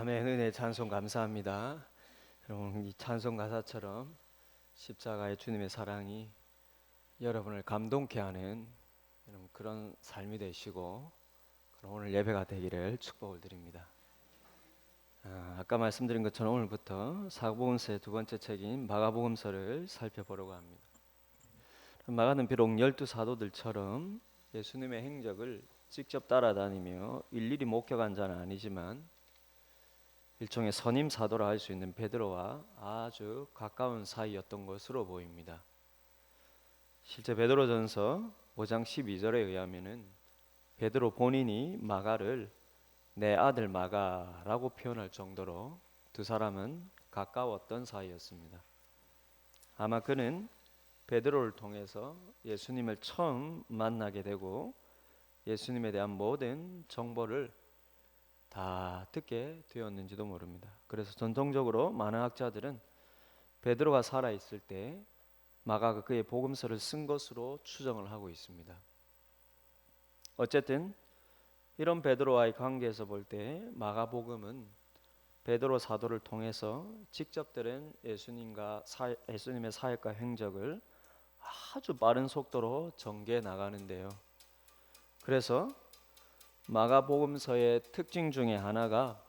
아멘. 은혜 찬송 감사합니다. 여러분, 이 찬송 가사처럼 십자가의 주님의 사랑이 여러분을 감동케 하는 여러분 그런 삶이 되시고 그런 오늘 예배가 되기를 축복을 드립니다. 아까 말씀드린 것처럼 오늘부터 사복음서의 두 번째 책인 마가복음서를 살펴보려고 합니다. 마가는 비록 12사도들처럼 예수님의 행적을 직접 따라다니며 일일이 목격한 자는 아니지만 일종의 선임 사도라 할 수 있는 베드로와 아주 가까운 사이였던 것으로 보입니다. 실제 베드로전서 5장 12절에 의하면은 베드로 본인이 마가를 내 아들 마가라고 표현할 정도로 두 사람은 가까웠던 사이였습니다. 아마 그는 베드로를 통해서 예수님을 처음 만나게 되고 예수님에 대한 모든 정보를 다 듣게 되었는지도 모릅니다. 그래서 전통적으로 많은 학자들은 베드로가 살아있을 때 마가가 그의 복음서를 쓴 것으로 추정을 하고 있습니다. 어쨌든 이런 베드로와의 관계에서 볼 때 마가복음은 베드로 사도를 통해서 직접 들은 예수님의 사역과 행적을 아주 빠른 속도로 전개해 나가는데요. 그래서 마가복음서의 특징 중에 하나가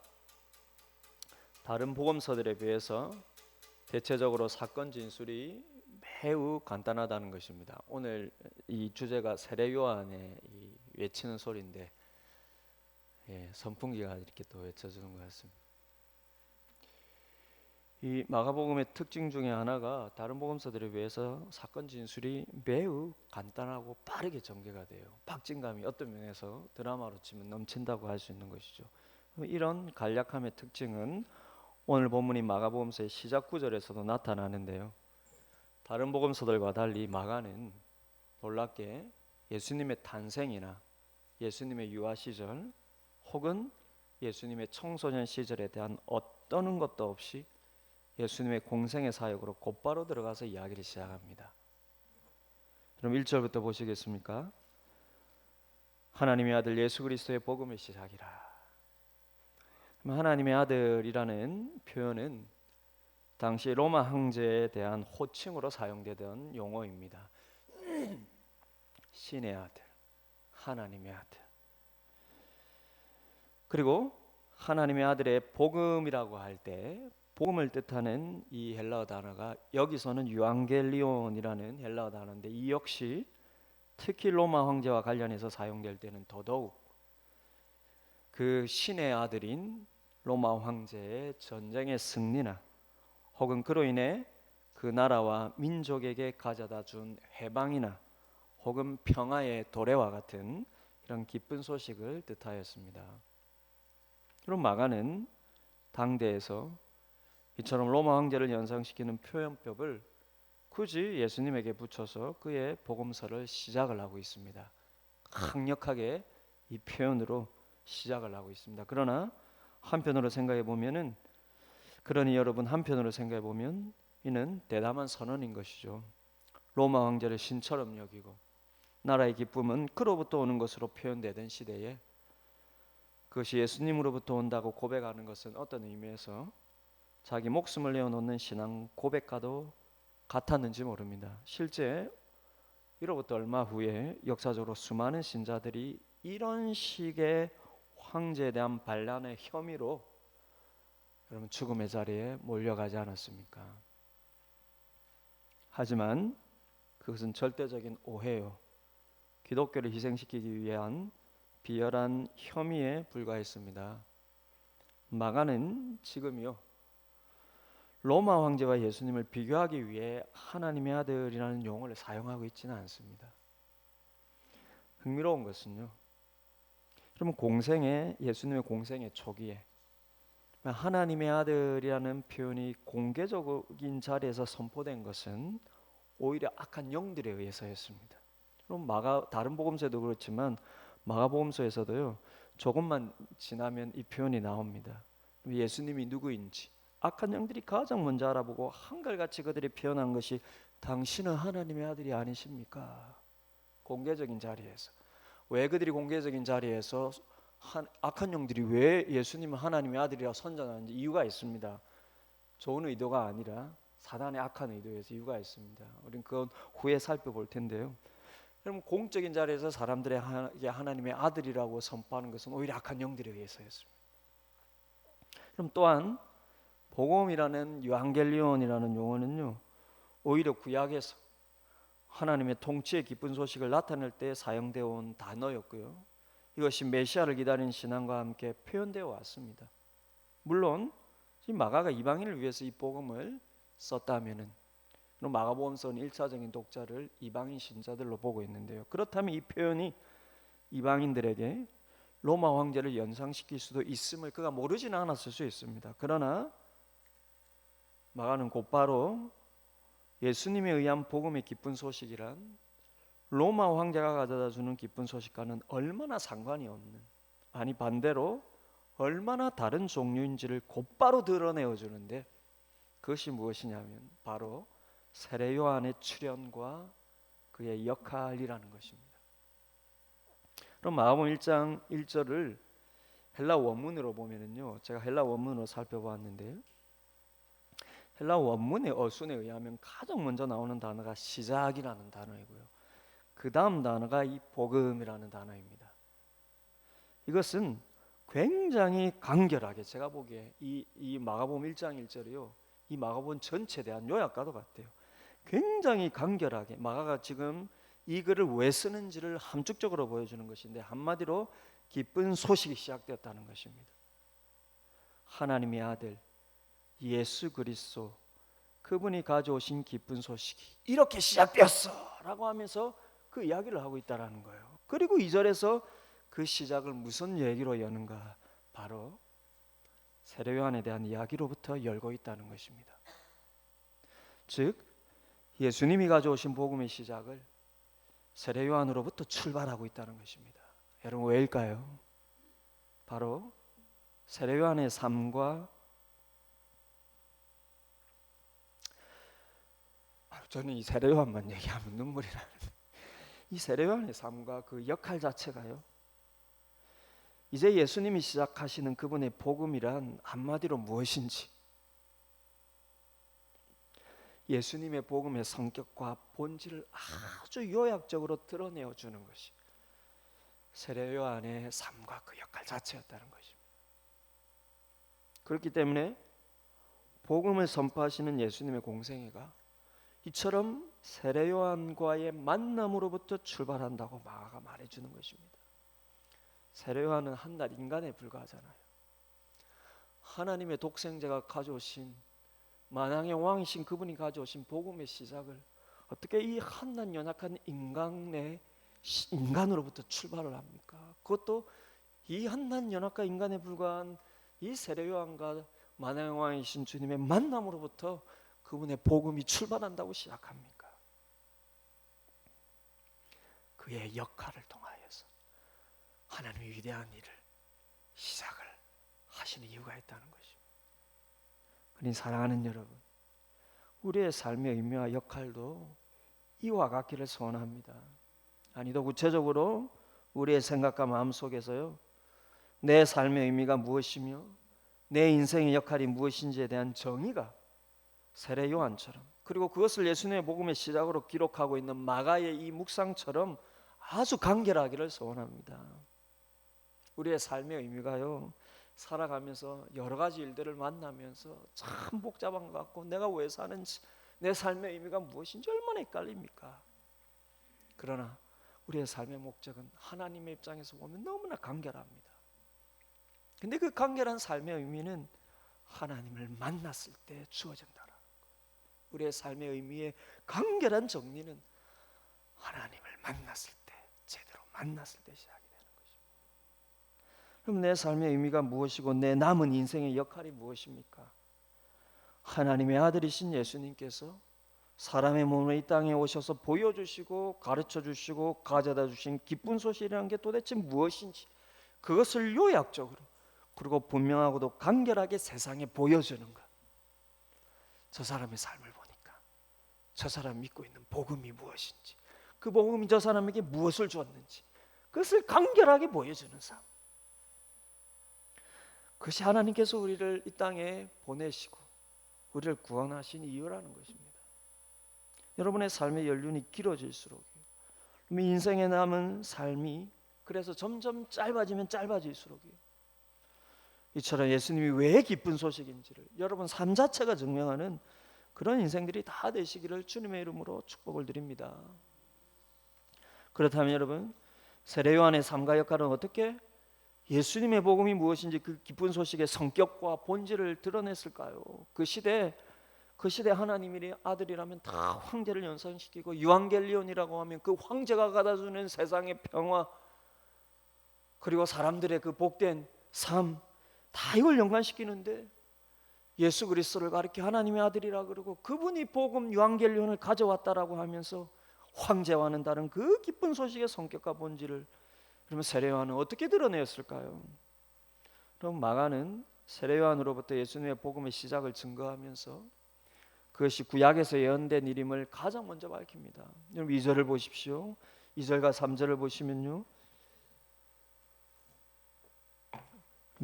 다른 복음서들에 비해서 대체적으로 사건 진술이 매우 간단하다는 것입니다. 오늘 이 주제가 세례 요한의 이 외치는 소리인데 선풍기가 이렇게 또 외쳐주는 것 같습니다. 이 마가복음의 특징 중에 하나가 다른 복음서들에 비해서 사건 진술이 매우 간단하고 빠르게 전개가 돼요. 박진감이 어떤 면에서 드라마로 치면 넘친다고 할 수 있는 것이죠. 이런 간략함의 특징은 오늘 본문인 마가복음서의 시작 구절에서도 나타나는데요. 다른 복음서들과 달리 마가는 놀랍게 예수님의 탄생이나 예수님의 유아 시절 혹은 예수님의 청소년 시절에 대한 어떤 것도 없이 예수님의 공생의 사역으로 곧바로 들어가서 이야기를 시작합니다. 그럼 1절부터 보시겠습니까? 하나님의 아들 예수 그리스도의 복음의 시작이라. 하나님의 아들이라는 표현은 당시 로마 황제에 대한 호칭으로 사용되던 용어입니다. 신의 아들, 하나님의 아들. 그리고 하나님의 아들의 복음이라고 할 때 복음을 뜻하는 이 헬라어 단어가 여기서는 유앙겔리온이라는 헬라어 단어인데 이 역시 특히 로마 황제와 관련해서 사용될 때는 더더욱 그 신의 아들인 로마 황제의 전쟁의 승리나 혹은 그로 인해 그 나라와 민족에게 가져다 준 해방이나 혹은 평화의 도래와 같은 이런 기쁜 소식을 뜻하였습니다. 그럼 마가는 당대에서 이처럼 로마 황제를 연상시키는 표현법을 굳이 예수님에게 붙여서 그의 복음서를 시작을 하고 있습니다. 강력하게 이 표현으로 시작을 하고 있습니다. 그러나 한편으로 생각해 보면은 한편으로 생각해 보면 이는 대담한 선언인 것이죠. 로마 황제를 신처럼 여기고 나라의 기쁨은 그로부터 오는 것으로 표현되던 시대에 그것이 예수님으로부터 온다고 고백하는 것은 어떤 의미에서 자기 목숨을 내어놓는 신앙 고백과도 같았는지 모릅니다. 실제 이로부터 얼마 후에 역사적으로 수많은 신자들이 이런 식의 황제에 대한 반란의 혐의로 여러분 죽음의 자리에 몰려가지 않았습니까? 하지만 그것은 절대적인 오해요. 기독교를 희생시키기 위한 비열한 혐의에 불과했습니다. 마가는 지금요 로마 황제와 예수님을 비교하기 위해 하나님의 아들이라는 용어를 사용하고 있지는 않습니다. 흥미로운 것은요. 그러면 예수님의 공생의 초기에 하나님의 아들이라는 표현이 공개적인 자리에서 선포된 것은 오히려 악한 영들에 의해서였습니다. 그럼 다른 복음서에도 그렇지만 마가복음서에서도요. 조금만 지나면 이 표현이 나옵니다. 예수님이 누구인지 악한 영들이 가장 먼저 알아보고 한결같이 그들이 표현한 것이 당신은 하나님의 아들이 아니십니까? 공개적인 자리에서. 왜 그들이 공개적인 자리에서 악한 영들이 왜 예수님은 하나님의 아들이라 선전하는지 이유가 있습니다. 좋은 의도가 아니라 사단의 악한 의도에서 이유가 있습니다. 우리는 그건 후에 살펴볼 텐데요. 그럼 공적인 자리에서 사람들의 하나님의 아들이라고 선포하는 것은 오히려 악한 영들에 의해서였습니다. 그럼 또한 복음이라는 유앙겔리온이라는 용어는요, 오히려 구약에서 하나님의 통치의 기쁜 소식을 나타낼 때 사용되어 온 단어였고요. 이것이 메시아를 기다리는 신앙과 함께 표현되어 왔습니다. 물론 마가가 이방인을 위해서 이 복음을 썼다면은 마가복음서는 1차적인 독자를 이방인 신자들로 보고 있는데요. 그렇다면 이 표현이 이방인들에게 로마 황제를 연상시킬 수도 있음을 그가 모르지는 않았을 수 있습니다. 그러나 마가는 곧바로 예수님에 의한 복음의 기쁜 소식이란 로마 황제가 가져다 주는 기쁜 소식과는 얼마나 상관이 없는, 아니 반대로 얼마나 다른 종류인지를 곧바로 드러내어 주는데, 그것이 무엇이냐면 바로 세례 요한의 출현과 그의 역할이라는 것입니다. 그럼 마가복음 1장 1절을 헬라 원문으로 보면은요, 제가 헬라 원문으로 살펴보았는데요, 헬라 원문의 어순에 의하면 가장 먼저 나오는 단어가 시작이라는 단어이고요, 그 다음 단어가 이 복음이라는 단어입니다. 이것은 굉장히 간결하게, 제가 보기에 이 마가복음 1장 1절이요, 이 마가복음 전체에 대한 요약과도 같아요. 굉장히 간결하게 마가가 지금 이 글을 왜 쓰는지를 함축적으로 보여주는 것인데, 한마디로 기쁜 소식이 시작되었다는 것입니다. 하나님의 아들 예수 그리스도, 그분이 가져오신 기쁜 소식이 이렇게 시작되었어 라고 하면서 그 이야기를 하고 있다는 거예요. 그리고 2절에서 그 시작을 무슨 얘기로 여는가, 바로 세례 요한에 대한 이야기로부터 열고 있다는 것입니다. 즉 예수님이 가져오신 복음의 시작을 세례 요한으로부터 출발하고 있다는 것입니다. 여러분 왜일까요? 바로 세례 요한의 삶과, 저는 이 세례 요한만 얘기하면 눈물이 나는데, 이 세례 요한의 삶과 그 역할 자체가요, 이제 예수님이 시작하시는 그분의 복음이란 한마디로 무엇인지, 예수님의 복음의 성격과 본질을 아주 요약적으로 드러내어 주는 것이 세례 요한의 삶과 그 역할 자체였다는 것입니다. 그렇기 때문에 복음을 선포하시는 예수님의 공생애가 이처럼 세례 요한과의 만남으로부터 출발한다고 마가가 말해주는 것입니다. 세례 요한은 한낱 인간에 불과하잖아요. 하나님의 독생자가 가져오신, 만왕의 왕이신 그분이 가져오신 복음의 시작을 어떻게 이 한낱 연약한 인간으로부터 출발을 합니까? 그것도 이 한낱 연약한 인간에 불과한 이 세례 요한과 만왕의 왕이신 주님의 만남으로부터 그분의 복음이 출발한다고 시작합니까? 그의 역할을 통하여서 하나님의 위대한 일을 시작을 하시는 이유가 있다는 것입니다. 그러니 사랑하는 여러분, 우리의 삶의 의미와 역할도 이와 같기를 소원합니다. 아니 더 구체적으로 우리의 생각과 마음 속에서요, 내 삶의 의미가 무엇이며 내 인생의 역할이 무엇인지에 대한 정의가 세례 요한처럼, 그리고 그것을 예수님의 복음의 시작으로 기록하고 있는 마가의 이 묵상처럼 아주 간결하기를 소원합니다. 우리의 삶의 의미가요, 살아가면서 여러 가지 일들을 만나면서 참 복잡한 것 같고, 내가 왜 사는지, 내 삶의 의미가 무엇인지 얼마나 헷갈립니까? 그러나 우리의 삶의 목적은 하나님의 입장에서 보면 너무나 간결합니다. 근데 그 간결한 삶의 의미는 하나님을 만났을 때 주어진다. 우리의 삶의 의미의 간결한 정리는 하나님을 만났을 때, 제대로 만났을 때 시작이 되는 것입니다. 그럼 내 삶의 의미가 무엇이고 내 남은 인생의 역할이 무엇입니까? 하나님의 아들이신 예수님께서 사람의 몸으로 이 땅에 오셔서 보여주시고 가르쳐주시고 가져다 주신 기쁜 소식이라는 게 도대체 무엇인지, 그것을 요약적으로 그리고 분명하고도 간결하게 세상에 보여주는 것. 저 사람의 삶을 보니까 저 사람이 믿고 있는 복음이 무엇인지, 그 복음이 저 사람에게 무엇을 줬는지, 그것을 간결하게 보여주는 삶. 그것이 하나님께서 우리를 이 땅에 보내시고 우리를 구원하신 이유라는 것입니다. 여러분의 삶의 연륜이 길어질수록 인생에 남은 삶이 그래서 점점 짧아지면 짧아질수록이요, 이처럼 예수님이 왜 기쁜 소식인지를 여러분 삶 자체가 증명하는 그런 인생들이 다 되시기를 주님의 이름으로 축복을 드립니다. 그렇다면 여러분, 세례 요한의 삶과 역할은 어떻게 예수님의 복음이 무엇인지 그 기쁜 소식의 성격과 본질을 드러냈을까요? 그 시대 하나님의 아들이라면 다 황제를 연상시키고 유앙겔리온이라고 하면 그 황제가 가다주는 세상의 평화, 그리고 사람들의 그 복된 삶, 다 이걸 연관시키는데 예수 그리스도를 가리켜 하나님의 아들이라 그러고 그분이 복음 유앙겔리온을 가져왔다라고 하면서 황제와는 다른 그 기쁜 소식의 성격과 본질을 그러면 세례 요한은 어떻게 드러내었을까요? 그럼 마가는 세례 요한으로부터 예수님의 복음의 시작을 증거하면서 그것이 구약에서 예언된 일임을 가장 먼저 밝힙니다. 여러분 2절을 보십시오. 2절과 3절을 보시면요,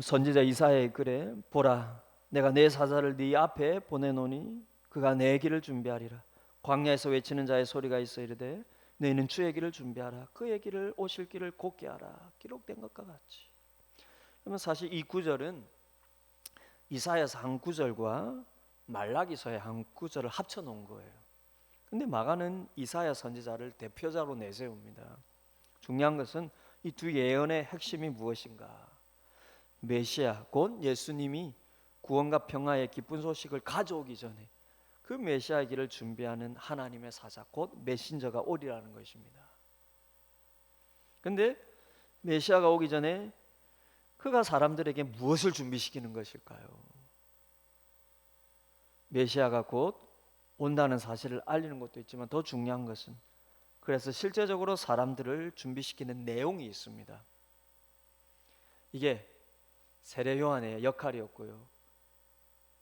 선지자 이사야의 글에 보라, 내가 내 사자를 네 앞에 보내노니 그가 내 길을 준비하리라. 광야에서 외치는 자의 소리가 있어 이르되 너희는 주의 길을 준비하라. 그의 길을 오실 길을 곧게 하라. 기록된 것과 같이. 그러면 사실 이 구절은 이사야서 한 구절과 말라기서의 한 구절을 합쳐 놓은 거예요. 근데 마가는 이사야 선지자를 대표자로 내세웁니다. 중요한 것은 이 두 예언의 핵심이 무엇인가? 메시아 곧 예수님이 구원과 평화의 기쁜 소식을 가져오기 전에 그 메시아의 길을 준비하는 하나님의 사자 곧 메신저가 오리라는 것입니다. 그런데 메시아가 오기 전에 그가 사람들에게 무엇을 준비시키는 것일까요? 메시아가 곧 온다는 사실을 알리는 것도 있지만 더 중요한 것은 그래서 실제적으로 사람들을 준비시키는 내용이 있습니다. 이게 세례 요한의 역할이었고요,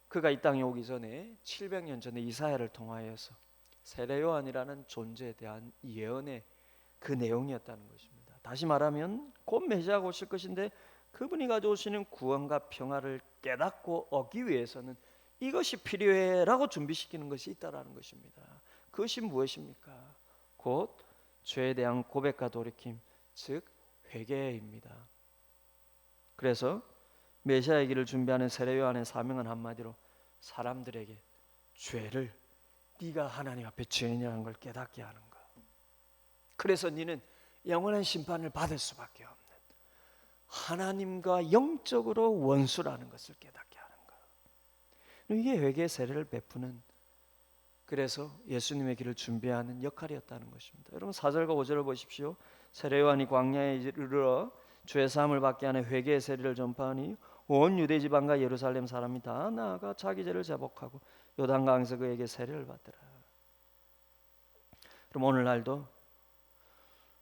그가 이 땅에 오기 전에 700년 전에 이사야를 통하여서 세례 요한이라는 존재에 대한 예언의 그 내용이었다는 것입니다. 다시 말하면 곧 메시아가 오실 것인데 그분이 가져오시는 구원과 평화를 깨닫고 얻기 위해서는 이것이 필요해라고 준비시키는 것이 있다라는 것입니다. 그것이 무엇입니까? 곧 죄에 대한 고백과 돌이킴, 즉 회개입니다. 그래서 메시아의 길을 준비하는 세례 요한의 사명은 한마디로 사람들에게 죄를, 네가 하나님 앞에 죄인이라는 걸 깨닫게 하는 것. 그래서 너는 영원한 심판을 받을 수밖에 없는 하나님과 영적으로 원수라는 것을 깨닫게 하는 것. 이게 회개 세례를 베푸는, 그래서 예수님의 길을 준비하는 역할이었다는 것입니다. 여러분 4절과 5절을 보십시오. 세례 요한이 광야에 이르러 죄 사함을 받게 하는 회개의 세례를 전파하니 온 유대 지방과 예루살렘 사람이 다 나아가 자기 죄를 제복하고 요단강에서 그에게 세례를 받더라. 그럼 오늘날도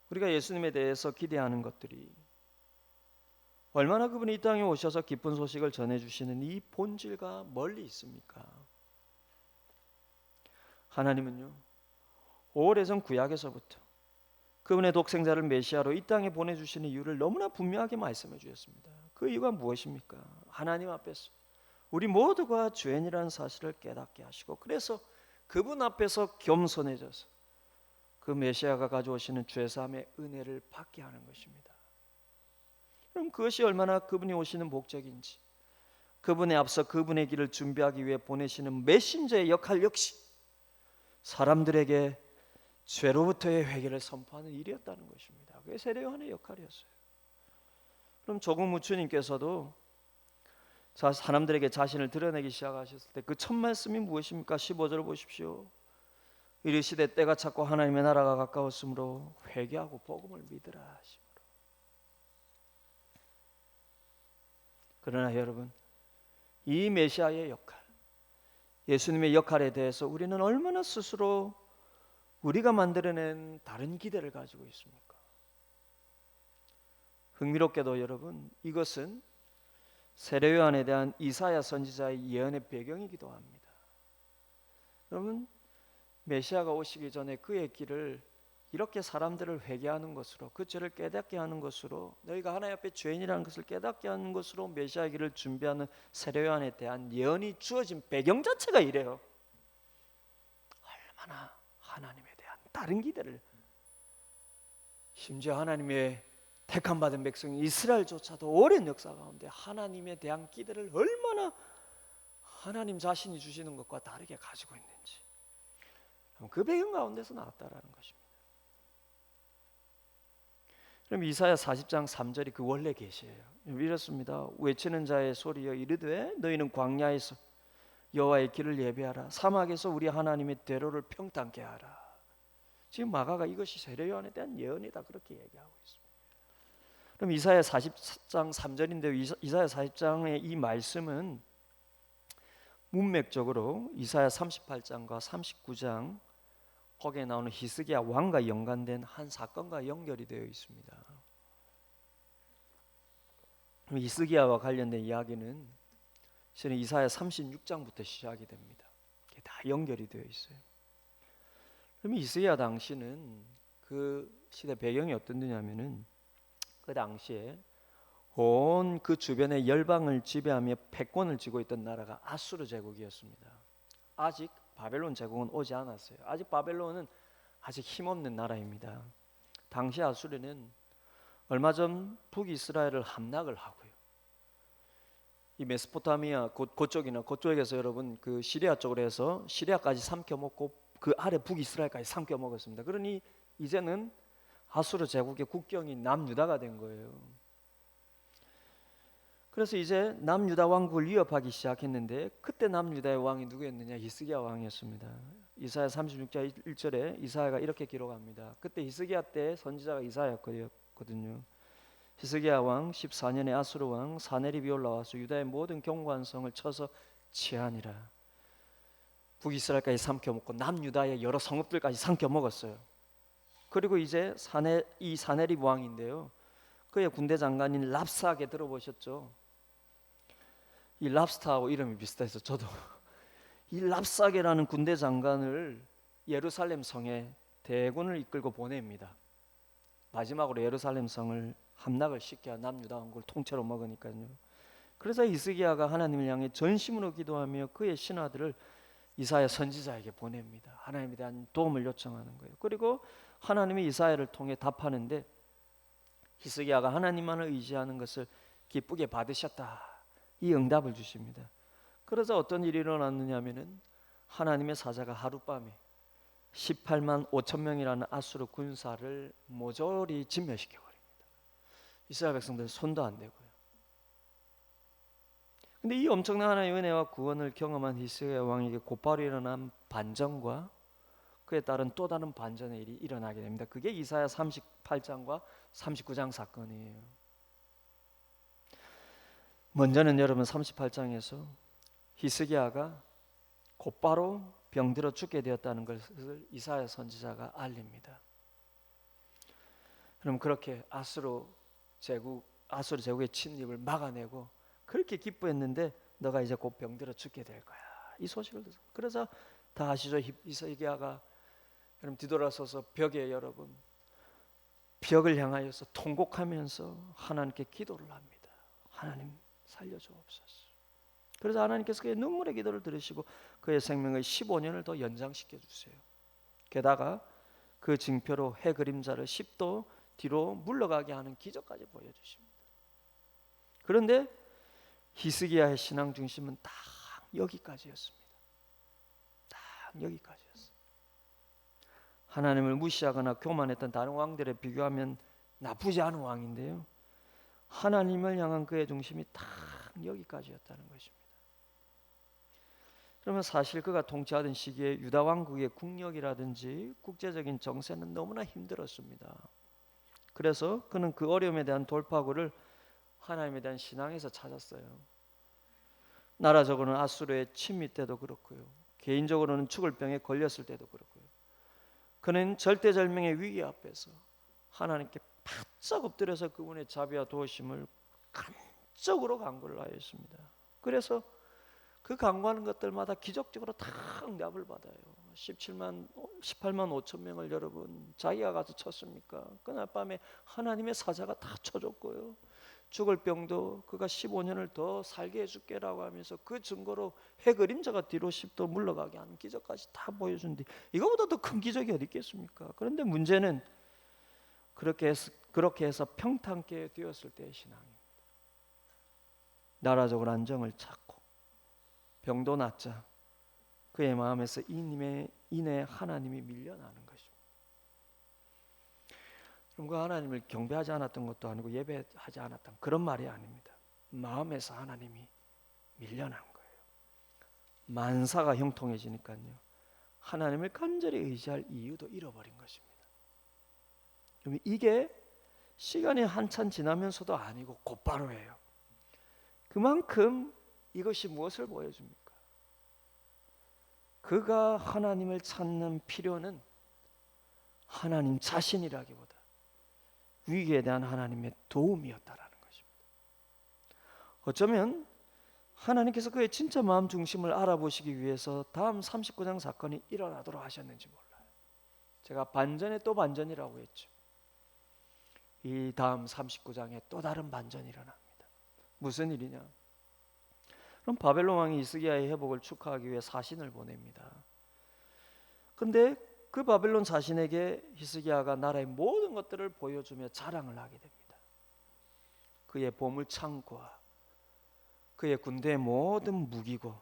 우리가 예수님에 대해서 기대하는 것들이 얼마나 그분이 이 땅에 오셔서 기쁜 소식을 전해주시는 이 본질과 멀리 있습니까? 하나님은요, 오래전 구약에서부터 그분의 독생자를 메시아로 이 땅에 보내주시는 이유를 너무나 분명하게 말씀해 주셨습니다. 그 이유가 무엇입니까? 하나님 앞에서 우리 모두가 죄인이라는 사실을 깨닫게 하시고, 그래서 그분 앞에서 겸손해져서 그 메시아가 가져오시는 죄사함의 은혜를 받게 하는 것입니다. 그럼 그것이 얼마나 그분이 오시는 목적인지, 그분에 앞서 그분의 길을 준비하기 위해 보내시는 메신저의 역할 역시 사람들에게 죄로부터의 회개를 선포하는 일이었다는 것입니다. 그게 세례 요한의 역할이었어요. 그럼 조국 무추님께서도 사람들에게 자신을 드러내기 시작하셨을 때 그 첫 말씀이 무엇입니까? 15절을 보십시오. 이르시되 때가 찼고 하나님의 나라가 가까웠으므로 회개하고 복음을 믿으라 하심으로. 그러나 여러분, 이 메시아의 역할, 예수님의 역할에 대해서 우리는 얼마나 스스로 우리가 만들어낸 다른 기대를 가지고 있습니까? 흥미롭게도 여러분, 이것은 세례 요한에 대한 이사야 선지자의 예언의 배경이기도 합니다. 여러분, 메시아가 오시기 전에 그의 길을 이렇게 사람들을 회개하는 것으로, 그 죄를 깨닫게 하는 것으로, 너희가 하나님 앞에 죄인이라는 것을 깨닫게 하는 것으로 메시아기를 준비하는 세례 요한에 대한 예언이 주어진 배경 자체가 이래요. 얼마나 하나님에 대한 다른 기대를, 심지어 하나님의 택함 받은 백성 이스라엘조차도 오랜 역사 가운데 하나님에 대한 기대를 얼마나 하나님 자신이 주시는 것과 다르게 가지고 있는지, 그 배경 가운데서 나왔다라는 것입니다. 그럼 이사야 40장 3절이 그 원래 계시예요. 이렇습니다. 외치는 자의 소리여 이르되 너희는 광야에서 여호와의 길을 예배하라. 사막에서 우리 하나님의 대로를 평탄케 하라. 지금 마가가 이것이 세례 요한에 대한 예언이다 그렇게 얘기하고 있습니다. 그럼 이사야 40장 3절인데 이사야 40장의 이 말씀은 문맥적으로 이사야 38장과 39장 거기에 나오는 히스기야 왕과 연관된 한 사건과 연결이 되어 있습니다. 히스기야와 관련된 이야기는 실은 이사야 36장부터 시작이 됩니다. 이게 다 연결이 되어 있어요. 그럼 히스기야 당시는 그 시대 배경이 어떻느냐면은 그 당시에 온 그 주변의 열방을 지배하며 패권을 쥐고 있던 나라가 아수르 제국이었습니다. 아직 바벨론 제국은 오지 않았어요. 아직 바벨론은 아직 힘없는 나라입니다. 당시 아수르는 얼마 전 북이스라엘을 함락을 하고요. 이 메소포타미아 그쪽이나 그쪽에서 여러분 그 시리아 쪽으로 해서 시리아까지 삼켜 먹고 그 아래 북이스라엘까지 삼켜 먹었습니다. 그러니 이제는 아수르 제국의 국경이 남유다가 된 거예요. 그래서 이제 남유다 왕국을 위협하기 시작했는데 그때 남유다의 왕이 누구였느냐? 히스기야 왕이었습니다. 이사야 36장 1절에 이사야가 이렇게 기록합니다. 그때 히스기야 때 선지자가 이사야였거든요. 히스기야 왕 14년에 아수르 왕 사네립이 올라와서 유다의 모든 견고한 성을 쳐서 치하니라. 북이스라엘까지 삼켜먹고 남유다의 여러 성읍들까지 삼켜먹었어요. 그리고 이제 이 사네립 왕인데요, 그의 군대 장관인 랍사게 들어보셨죠? 이 랍스타하고 이름이 비슷해서 저도 이 랍사게라는 군대 장관을 예루살렘 성에 대군을 이끌고 보냅니다. 마지막으로 예루살렘 성을 함락을 시켜 남유다 왕국을 통째로 먹으니까요. 그래서 히스기야가 하나님을 향해 전심으로 기도하며 그의 신하들을 이사야 선지자에게 보냅니다. 하나님에 대한 도움을 요청하는 거예요. 그리고 하나님이 이사야를 통해 답하는데 히스기야가 하나님만을 의지하는 것을 기쁘게 받으셨다, 이 응답을 주십니다. 그래서 어떤 일이 일어났느냐면은 하나님의 사자가 하룻밤에 18만 5천 명이라는 아수르 군사를 모조리 진멸시켜 버립니다. 이스라엘 백성들 손도 안 대고요. 근데 이 엄청난 하나님의 은혜와 구원을 경험한 히스기야 왕에게 곧바로 일어난 반전과 그에 따른 또 다른 반전의 일이 일어나게 됩니다. 그게 이사야 38장과 39장 사건이에요. 먼저는 여러분 38장에서 히스기야가 곧바로 병들어 죽게 되었다는 것을 이사야 선지자가 알립니다. 그럼 그렇게 아수르 제국의 침입을 막아내고 그렇게 기뻐했는데 너가 이제 곧 병들어 죽게 될 거야, 이 소식을 듣고, 그래서 다 아시죠? 히스기야가 여러분 뒤돌아서서 벽을 향하여서 통곡하면서 하나님께 기도를 합니다. 하나님 살려주옵소서. 그래서 하나님께서 그의 눈물의 기도를 들으시고 그의 생명을 15년을 더 연장시켜 주세요. 게다가 그 징표로 해 그림자를 10도 뒤로 물러가게 하는 기적까지 보여주십니다. 그런데 히스기야의 신앙 중심은 딱 여기까지였습니다. 딱 여기까지였어요. 하나님을 무시하거나 교만했던 다른 왕들에 비교하면 나쁘지 않은 왕인데요, 하나님을 향한 그의 중심이 딱 여기까지였다는 것입니다. 그러면 사실 그가 통치하던 시기에 유다 왕국의 국력이라든지 국제적인 정세는 너무나 힘들었습니다. 그래서 그는 그 어려움에 대한 돌파구를 하나님에 대한 신앙에서 찾았어요. 나라적으로는 아수르의 침입 때도 그렇고요, 개인적으로는 죽을 병에 걸렸을 때도 그렇고요, 그는 절대절명의 위기 앞에서 하나님께 바짝 엎드려서 그분의 자비와 도우심을 간적으로 간구를 하였습니다. 그래서 그 간구하는 것들마다 기적적으로 다 응답을 받아요. 18만 5천 명을 여러분 자기가 가서 쳤습니까? 그날 밤에 하나님의 사자가 다 쳐줬고요. 죽을 병도 그가 15년을 더 살게 해줄게라고 하면서 그 증거로 해 그림자가 뒤로 10도 물러가게 하는 기적까지 다 보여준뒤 이거보다 더 큰 기적이 어디 있겠습니까? 그런데 문제는 그렇게 해서 평탄케 되었을 때의 신앙입니다. 나라적으로 안정을 찾고 병도 낫자 그의 마음에서 이내 하나님이 밀려나는 것입니다. 그럼 그 하나님을 경배하지 않았던 것도 아니고 예배하지 않았던 그런 말이 아닙니다. 마음에서 하나님이 밀려난 거예요. 만사가 형통해지니까요. 하나님을 간절히 의지할 이유도 잃어버린 것입니다. 그럼 이게 시간이 한참 지나면서도 아니고 곧바로예요. 그만큼 이것이 무엇을 보여줍니까? 그가 하나님을 찾는 필요는 하나님 자신이라기보다 위기에 대한 하나님의 도움이었다라는 것입니다. 어쩌면 하나님께서 그의 진짜 마음 중심을 알아보시기 위해서 다음 39장 사건이 일어나도록 하셨는지 몰라요. 제가 반전에 또 반전이라고 했죠. 이 다음 39장에 또 다른 반전이 일어납니다. 무슨 일이냐? 그럼 바벨론 왕이 히스기야의 회복을 축하하기 위해 사신을 보냅니다. 그런데 그 바벨론 자신에게 히스기야가 나라의 모든 것들을 보여주며 자랑을 하게 됩니다. 그의 보물 창고와 그의 군대의 모든 무기고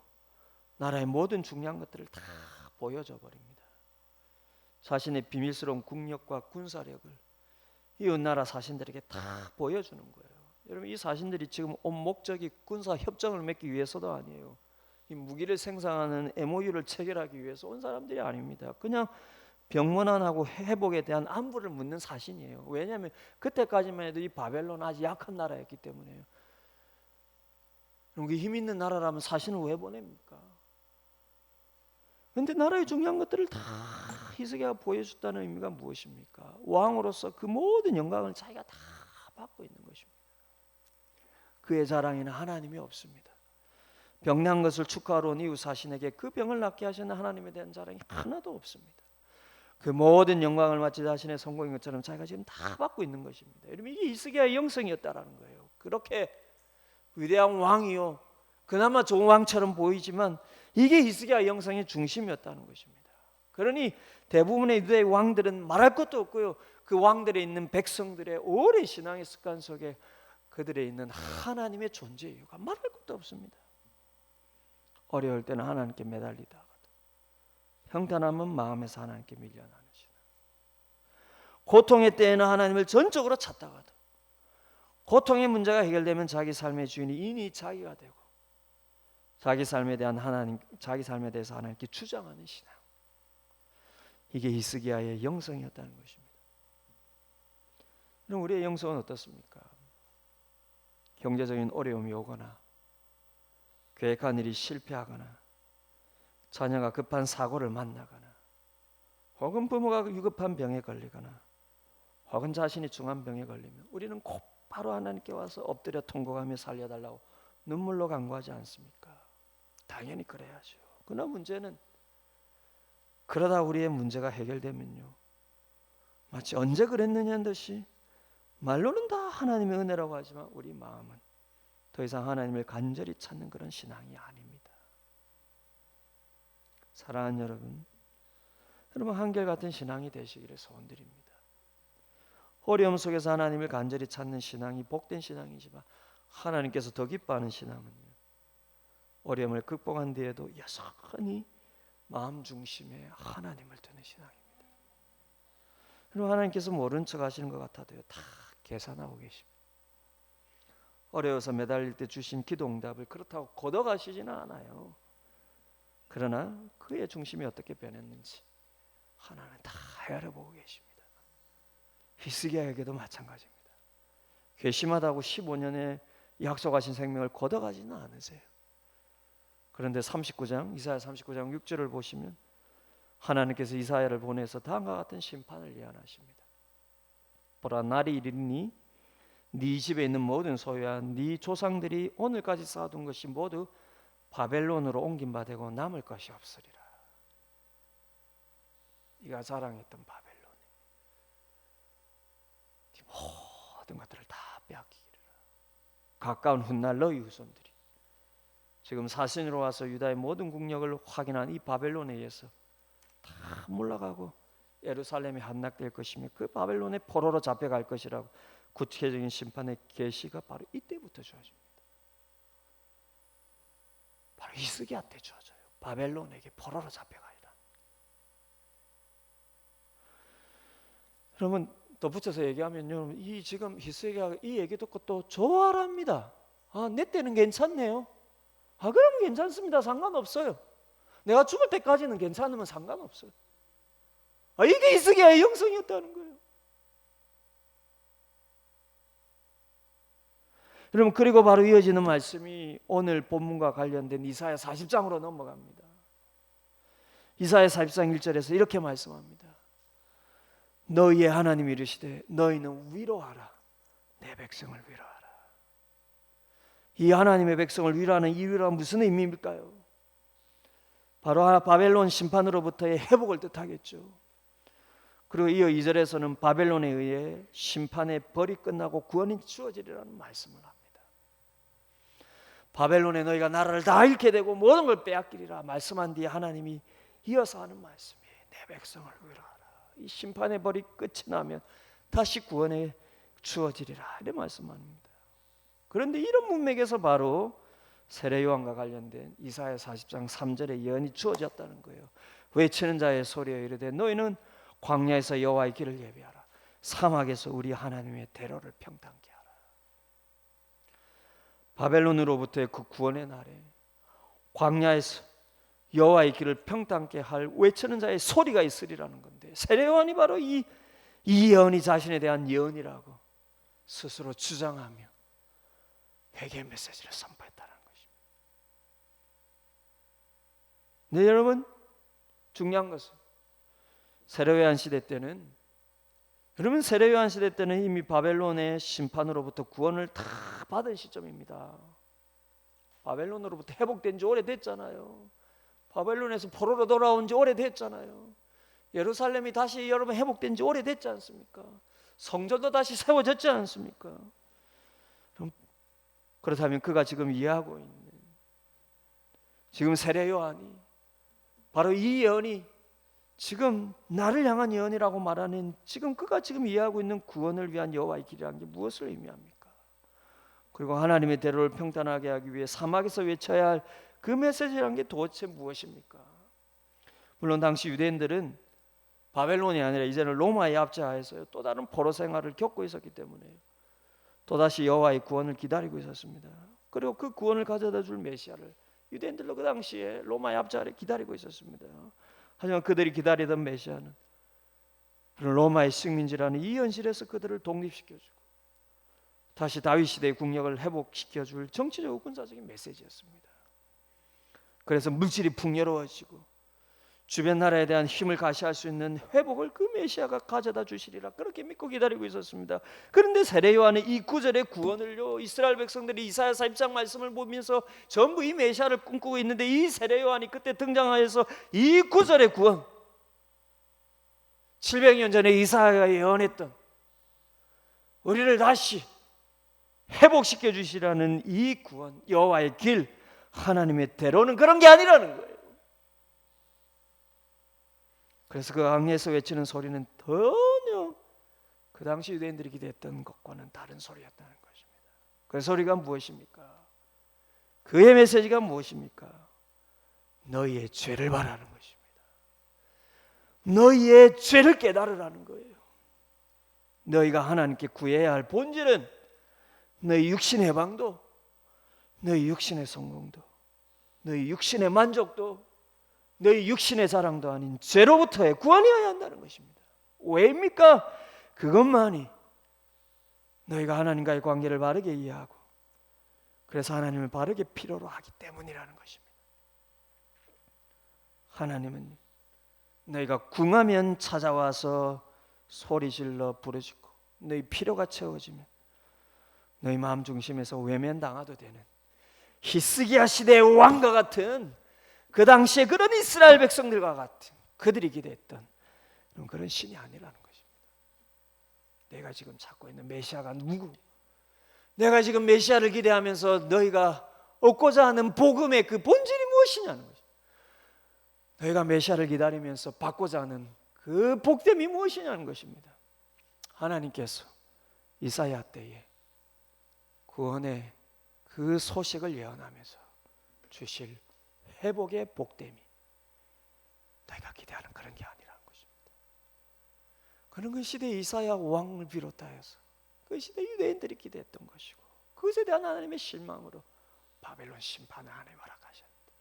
나라의 모든 중요한 것들을 다 보여줘 버립니다. 자신의 비밀스러운 국력과 군사력을 이웃 나라 사신들에게 다 보여주는 거예요. 여러분 이 사신들이 지금 온 목적이 군사 협정을 맺기 위해서도 아니에요. 이 무기를 생산하는 MOU를 체결하기 위해서 온 사람들이 아닙니다. 그냥 병문안하고 회복에 대한 안부를 묻는 사신이에요. 왜냐하면 그때까지만 해도 이 바벨론 아주 약한 나라였기 때문에요. 그럼 힘 있는 나라라면 사신을 왜 보냅니까? 그런데 나라의 중요한 것들을 다 히스기야가 보여줬다는 의미가 무엇입니까? 왕으로서 그 모든 영광을 자기가 다 받고 있는 것입니다. 그의 자랑에는 하나님이 없습니다. 병난 것을 축하하러 온 이웃 사신에게 그 병을 낫게 하시는 하나님에 대한 자랑이 하나도 없습니다. 그 모든 영광을 마치 자신의 성공인 것처럼 자기가 지금 다 받고 있는 것입니다. 여러분 이게 히스기야의 영성이었다라는 거예요. 그렇게 위대한 왕이요 그나마 좋은 왕처럼 보이지만 이게 히스기야의 영성의 중심이었다는 것입니다. 그러니 대부분의 유대의 왕들은 말할 것도 없고요. 그 왕들에 있는 백성들의 오랜 신앙의 습관 속에 그들에 있는 하나님의 존재 이유가 말할 것도 없습니다. 어려울 때는 하나님께 매달리다가도 평탄하면 마음에서 하나님께 밀려나는 신앙. 고통의 때에는 하나님을 전적으로 찾다가도 고통의 문제가 해결되면 자기 삶의 주인이 이니 자기가 되고 자기 삶에 대해서 하나님께 주장하는 신앙. 이게 히스기야의 영성이었다는 것입니다. 그럼 우리의 영성은 어떻습니까? 경제적인 어려움이 오거나 계획한 일이 실패하거나 자녀가 급한 사고를 만나거나 혹은 부모가 위급한 병에 걸리거나 혹은 자신이 중한 병에 걸리면 우리는 곧바로 하나님께 와서 엎드려 통곡하며 살려달라고 눈물로 간구하지 않습니까? 당연히 그래야죠. 그러나 문제는 그러다 우리의 문제가 해결되면요 마치 언제 그랬느냐는 듯이 말로는 다 하나님의 은혜라고 하지만 우리 마음은 더 이상 하나님을 간절히 찾는 그런 신앙이 아닙니다. 사랑하는 여러분 한결같은 신앙이 되시기를 소원드립니다. 어려움 속에서 하나님을 간절히 찾는 신앙이 복된 신앙이지만 하나님께서 더 기뻐하는 신앙은요 어려움을 극복한 뒤에도 여전히 마음 중심에 하나님을 두는 신앙입니다. 그럼 하나님께서 모른 척 하시는 것 같아도요 다 계산하고 계십니다. 어려워서 매달릴 때 주신 기도 응답을 그렇다고 걷어가시지는 않아요. 그러나 그의 중심이 어떻게 변했는지 하나는 다 헤아려보고 계십니다. 히스기야에게도 마찬가지입니다. 괘씸하다고 15년의 약속하신 생명을 걷어가지는 않으세요. 그런데 이사야 39장 6절을 보시면 하나님께서 이사야를 보내서 다음과 같은 심판을 예언하십니다. 보라 날이 이르니 네 집에 있는 모든 소유와 네 조상들이 오늘까지 쌓아둔 것이 모두 바벨론으로 옮긴 바 되고 남을 것이 없으리라. 네가 자랑했던 바벨론에 모든 것들을 다 빼앗기기를. 가까운 훗날 너희 후손들이 지금 사신으로 와서 유다의 모든 국력을 확인한 이 바벨론에 의해서 다 몰락하고 예루살렘이 함락될 것이며 그 바벨론의 포로로 잡혀갈 것이라고 구체적인 심판의 계시가 바로 이때부터 주어집니다. 바로 히스기야한테 주어져요. 바벨론에게 포로로 잡혀가리라. 그러면 덧붙여서 얘기하면요, 이 지금 히스기야가 이 얘기 듣고 또 좋아합니다. 내 때는 괜찮네요. 그럼 괜찮습니다. 상관없어요. 내가 죽을 때까지는 괜찮으면 상관없어요. 이게 히스기야의 영성이었다는 거예요. 여러분, 그리고 바로 이어지는 말씀이 오늘 본문과 관련된 이사야 40장으로 넘어갑니다. 이사야 40장 1절에서 이렇게 말씀합니다. 너희의 하나님이 이르시되 너희는 위로하라. 내 백성을 위로하라. 이 하나님의 백성을 위로하는 이유가 무슨 의미일까요? 바로 바벨론 심판으로부터의 회복을 뜻하겠죠. 그리고 이어 2절에서는 바벨론에 의해 심판의 벌이 끝나고 구원이 주어지리라는 말씀을 합니다. 바벨론에 너희가 나라를 다 잃게 되고 모든 걸 빼앗기리라 말씀한 뒤에 하나님이 이어서 하는 말씀이 내 백성을 위로하라. 이 심판의 벌이 끝이 나면 다시 구원에 주어지리라 이렇게 말씀합니다. 그런데 이런 문맥에서 바로 세례요한과 관련된 이사야 40장 3절의 예언이 주어졌다는 거예요. 외치는 자의 소리에 이르되 너희는 광야에서 여호와의 길을 예비하라. 사막에서 우리 하나님의 대로를 평탄케 하라. 바벨론으로부터의 그 구원의 날에 광야에서 여호와의 길을 평탄케 할 외치는 자의 소리가 있으리라는 건데, 세례요한이 바로 이 예언이 자신에 대한 예언이라고 스스로 주장하며 회개 메시지를 선포했다는 것입니다. 네, 여러분, 중요한 것은 세례요한 시대 때는, 여러분, 세례요한 시대 때는 이미 바벨론의 심판으로부터 구원을 다 받은 시점입니다. 바벨론으로부터 회복된 지 오래됐잖아요. 바벨론에서 포로로 돌아온 지 오래됐잖아요. 예루살렘이 다시 여러분 회복된 지 오래됐지 않습니까? 성전도 다시 세워졌지 않습니까? 그렇다면 그가 지금 이해하고 있는, 지금 세례 요한이 바로 이 예언이 지금 나를 향한 예언이라고 말하는, 지금 그가 지금 이해하고 있는 구원을 위한 여호와의 길이라는 게 무엇을 의미합니까? 그리고 하나님의 대로를 평탄하게 하기 위해 사막에서 외쳐야 할 그 메시지라는 게 도대체 무엇입니까? 물론 당시 유대인들은 바벨론이 아니라 이제는 로마의 압제하에서 또 다른 포로 생활을 겪고 있었기 때문에 또다시 여호와의 구원을 기다리고 있었습니다. 그리고 그 구원을 가져다 줄 메시아를 유대인들도 그 당시에 로마의 압제 아래 기다리고 있었습니다. 하지만 그들이 기다리던 메시아는 로마의 식민지라는 이 현실에서 그들을 독립시켜주고 다시 다윗 시대의 국력을 회복시켜줄 정치적 군사적인 메시지였습니다. 그래서 물질이 풍요로워지고 주변 나라에 대한 힘을 가시할 수 있는 회복을 그 메시아가 가져다 주시리라 그렇게 믿고 기다리고 있었습니다. 그런데 세례 요한은 이 구절의 구원을요, 이스라엘 백성들이 이사야 40장 말씀을 보면서 전부 이 메시아를 꿈꾸고 있는데, 이 세례 요한이 그때 등장하여서 이 구절의 구원, 700년 전에 이사야가 예언했던 우리를 다시 회복시켜 주시라는 이 구원, 여호와의 길, 하나님의 대로는 그런 게 아니라는 거예요. 그래서 그 광야에서 외치는 소리는 전혀 그 당시 유대인들이 기대했던 것과는 다른 소리였다는 것입니다. 그 소리가 무엇입니까? 그의 메시지가 무엇입니까? 너희의 죄를 바라는 것입니다. 너희의 죄를 깨달으라는 거예요. 너희가 하나님께 구해야 할 본질은 너희 육신의 해방도, 너희 육신의 성공도, 너희 육신의 만족도, 너희 육신의 자랑도 아닌 죄로부터의 구원이어야 한다는 것입니다. 왜입니까? 그것만이 너희가 하나님과의 관계를 바르게 이해하고 그래서 하나님을 바르게 필요로 하기 때문이라는 것입니다. 하나님은 너희가 궁하면 찾아와서 소리질러 부르짖고 너희 필요가 채워지면 너희 마음 중심에서 외면당하도 되는 히스기야 시대의 왕과 같은, 그 당시에 그런 이스라엘 백성들과 같은, 그들이 기대했던 그런 신이 아니라는 것입니다. 내가 지금 찾고 있는 메시아가 누구? 내가 지금 메시아를 기대하면서 너희가 얻고자 하는 복음의 그 본질이 무엇이냐는 것입니다. 너희가 메시아를 기다리면서 받고자 하는 그 복됨이 무엇이냐는 것입니다. 하나님께서 이사야 때에 구원의 그 소식을 예언하면서 주실 회복의 복됨이 너희가 기대하는 그런 게 아니라는 것입니다. 그는 그 시대 이사야 왕을 비롯하여서 그 시대 유대인들이 기대했던 것이고 그것에 대한 하나님의 실망으로 바벨론 심판을 하나님 허락하셨는데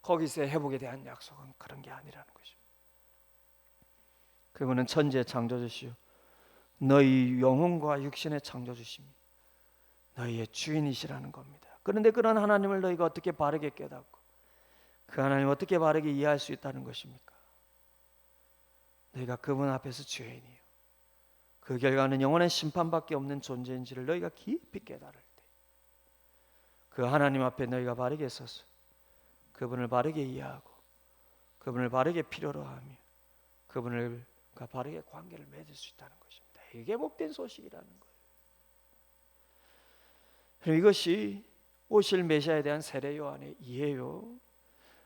거기서의 회복에 대한 약속은 그런 게 아니라는 것입니다. 그분은 천지의 창조주시요 너희 영혼과 육신의 창조주십니다. 너희의 주인이시라는 겁니다. 그런데 그런 하나님을 너희가 어떻게 바르게 깨닫고 그 하나님을 어떻게 바르게 이해할 수 있다는 것입니까? 너희가 그분 앞에서 죄인이요 그 결과는 영원한 심판밖에 없는 존재인지를 너희가 깊이 깨달을 때 그 하나님 앞에 너희가 바르게 서서 그분을 바르게 이해하고 그분을 바르게 필요로 하며 그분과 바르게 관계를 맺을 수 있다는 것입니다. 이게 복된 소식이라는 거예요. 이것이 오실 메시아에 대한 세례 요한의 이해요.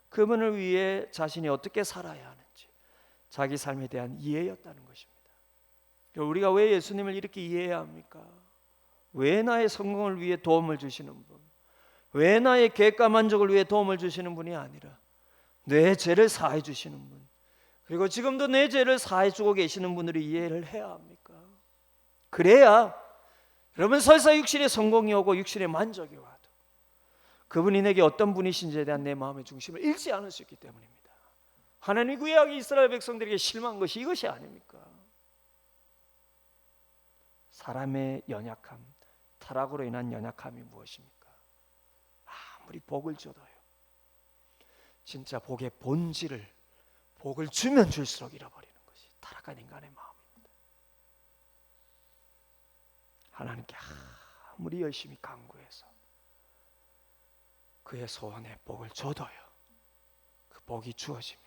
그분을 위해 자신이 어떻게 살아야 하는지 자기 삶에 대한 이해였다는 것입니다. 우리가 왜 예수님을 이렇게 이해해야 합니까? 왜 나의 성공을 위해 도움을 주시는 분, 왜 나의 계획과 만족을 위해 도움을 주시는 분이 아니라 내 죄를 사해 주시는 분, 그리고 지금도 내 죄를 사해 주고 계시는 분으로 이해를 해야 합니까? 그래야 여러분 설사 육신의 성공이 오고 육신의 만족이 와도 그분이 내게 어떤 분이신지에 대한 내 마음의 중심을 잃지 않을 수 있기 때문입니다. 하나님이 구약의 이스라엘 백성들에게 실망한 것이 이것이 아닙니까? 사람의 연약함, 타락으로 인한 연약함이 무엇입니까? 아무리 복을 줘도요 진짜 복의 본질을 복을 주면 줄수록 잃어버리는 것이 타락한 인간의 마음입니다. 하나님께 아무리 열심히 간구해서 그의 소원에 복을 줘도요 그 복이 주어지면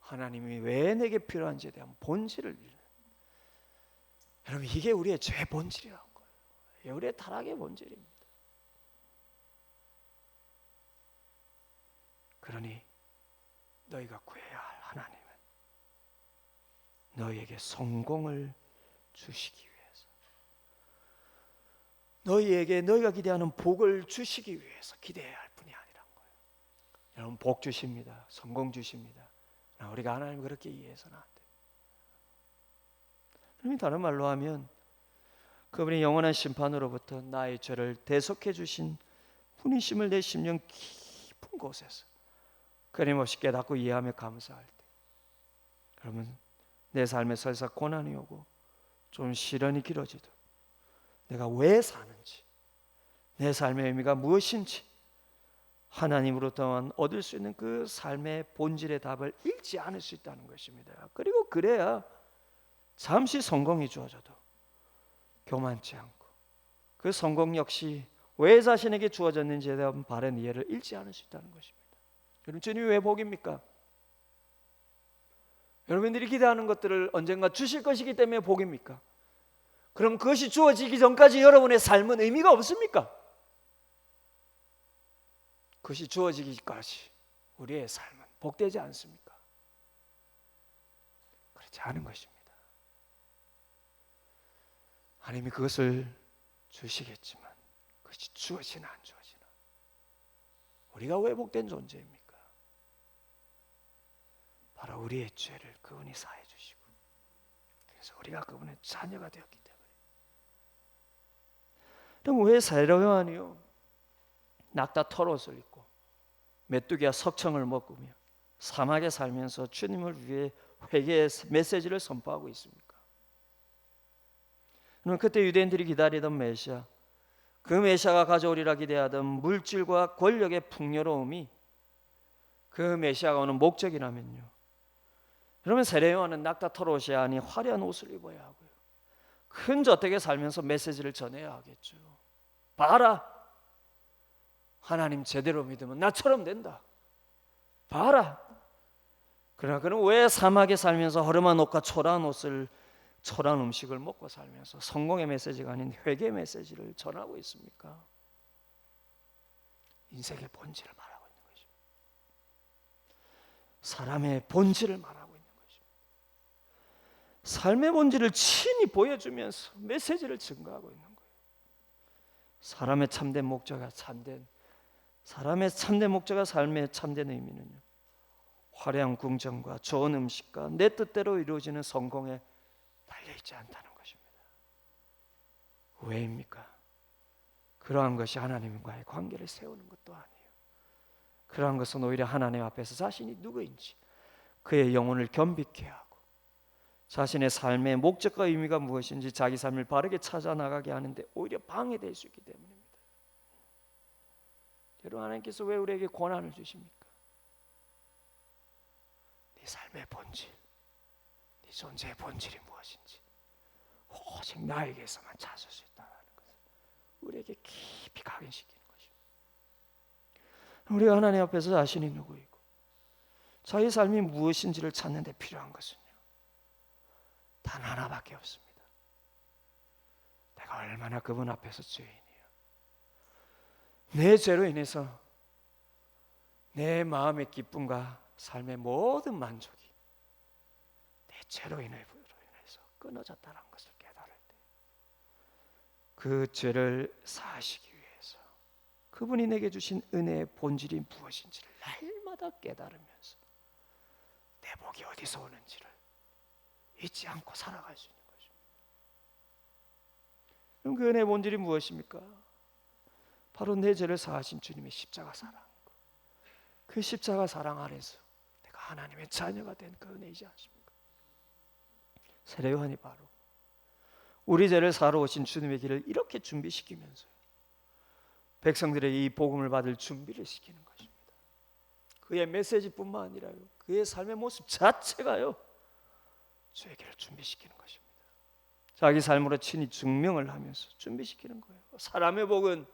하나님이 왜 내게 필요한지에 대한 본질을 잃는, 여러분 이게 우리의 죄 본질이라는 거예요. 우리의 타락의 본질입니다. 그러니 너희가 구해야 할 하나님은 너희에게 성공을 주시기 위해서, 너희에게 너희가 기대하는 복을 주시기 위해서 기대해야 할 분이 아니란 거예요. 여러분 복 주십니다. 성공 주십니다. 우리가 하나님을 그렇게 이해해서는 안 돼요. 그럼 다른 말로 하면 그분이 영원한 심판으로부터 나의 죄를 대속해 주신 분이심을 내 심령 깊은 곳에서 끊임없이 깨닫고 이해하며 감사할 때, 그러면 내 삶에 설사 고난이 오고 좀 시련이 길어지도 내가 왜 사는지, 내 삶의 의미가 무엇인지 하나님으로부터 얻을 수 있는 그 삶의 본질의 답을 잃지 않을 수 있다는 것입니다. 그리고 그래야 잠시 성공이 주어져도 교만치 않고 그 성공 역시 왜 자신에게 주어졌는지에 대한 바른 이해를 잃지 않을 수 있다는 것입니다. 여러분 주님이 왜 복입니까? 여러분들이 기대하는 것들을 언젠가 주실 것이기 때문에 복입니까? 그럼 그것이 주어지기 전까지 여러분의 삶은 의미가 없습니까? 그것이 주어지기까지 우리의 삶은 복되지 않습니까? 그렇지 않은 것입니다. 하나님이 그것을 주시겠지만 그것이 주어지나 안 주어지나 우리가 왜 복된 존재입니까? 바로 우리의 죄를 그분이 사해 주시고 그래서 우리가 그분의 자녀가 되었기 때문에. 그럼 왜 세례 요한이요 낙타 털옷을 입고 메뚜기와 석청을 먹으며 사막에 살면서 주님을 위해 회개의 메시지를 선포하고 있습니까? 그럼 그때 유대인들이 기다리던 메시아, 그 메시아가 가져오리라 기대하던 물질과 권력의 풍요로움이 그 메시아가 오는 목적이라면요, 그러면 세례 요한은 낙타 털옷이 아닌 화려한 옷을 입어야 하고요, 큰 저택에 살면서 메시지를 전해야 하겠죠. 봐라, 하나님 제대로 믿으면 나처럼 된다. 봐라, 그러나 그는 왜 사막에 살면서 허름한 옷과 초라한 옷을, 초라한 음식을 먹고 살면서 성공의 메시지가 아닌 회개의 메시지를 전하고 있습니까? 인생의 본질을 말하고 있는 것입니다. 사람의 본질을 말하고 있는 것입니다. 삶의 본질을 친히 보여주면서 메시지를 증거하고 있는 거예요. 사람의 참된 목적과 삶의 참된 의미는요, 화려한 궁정과 좋은 음식과 내 뜻대로 이루어지는 성공에 달려있지 않다는 것입니다. 왜입니까? 그러한 것이 하나님과의 관계를 세우는 것도 아니에요. 그러한 것은 오히려 하나님 앞에서 자신이 누구인지, 그의 영혼을 겸비케 하고 자신의 삶의 목적과 의미가 무엇인지 자기 삶을 바르게 찾아 나가게 하는데 오히려 방해될 수 있기 때문입니다. 여러분, 하나님께서 왜 우리에게 고난을 주십니까? 네 삶의 본질, 네 존재의 본질이 무엇인지 오직 나에게서만 찾을 수 있다는 것을 우리에게 깊이 각인시키는 것입니다. 우리가 하나님 앞에서 자신이 누구이고 자기 삶이 무엇인지를 찾는 데 필요한 것은요, 단 하나밖에 없습니다. 내가 얼마나 그분 앞에서 죄인이에요. 내 죄로 인해서 내 마음의 기쁨과 삶의 모든 만족이 내 죄로 인해서 끊어졌다는 것을 깨달을 때, 그 죄를 사하시기 위해서 그분이 내게 주신 은혜의 본질이 무엇인지를 날마다 깨달으면서 내 복이 어디서 오는지를 잊지 않고 살아갈 수 있는 것입니다. 그럼 그 은혜의 본질이 무엇입니까? 바로 내 죄를 사하신 주님의 십자가 사랑이고, 그 십자가 사랑 아래서 내가 하나님의 자녀가 된 그 은혜이지 않습니까? 세례 요한이 바로 우리 죄를 사러 오신 주님의 길을 이렇게 준비시키면서 백성들에게 이 복음을 받을 준비를 시키는 것입니다. 그의 메시지뿐만 아니라요, 그의 삶의 모습 자체가요, 저에게를 준비시키는 것입니다. 자기 삶으로 친히 증명을 하면서 준비시키는 거예요. 사람의 복은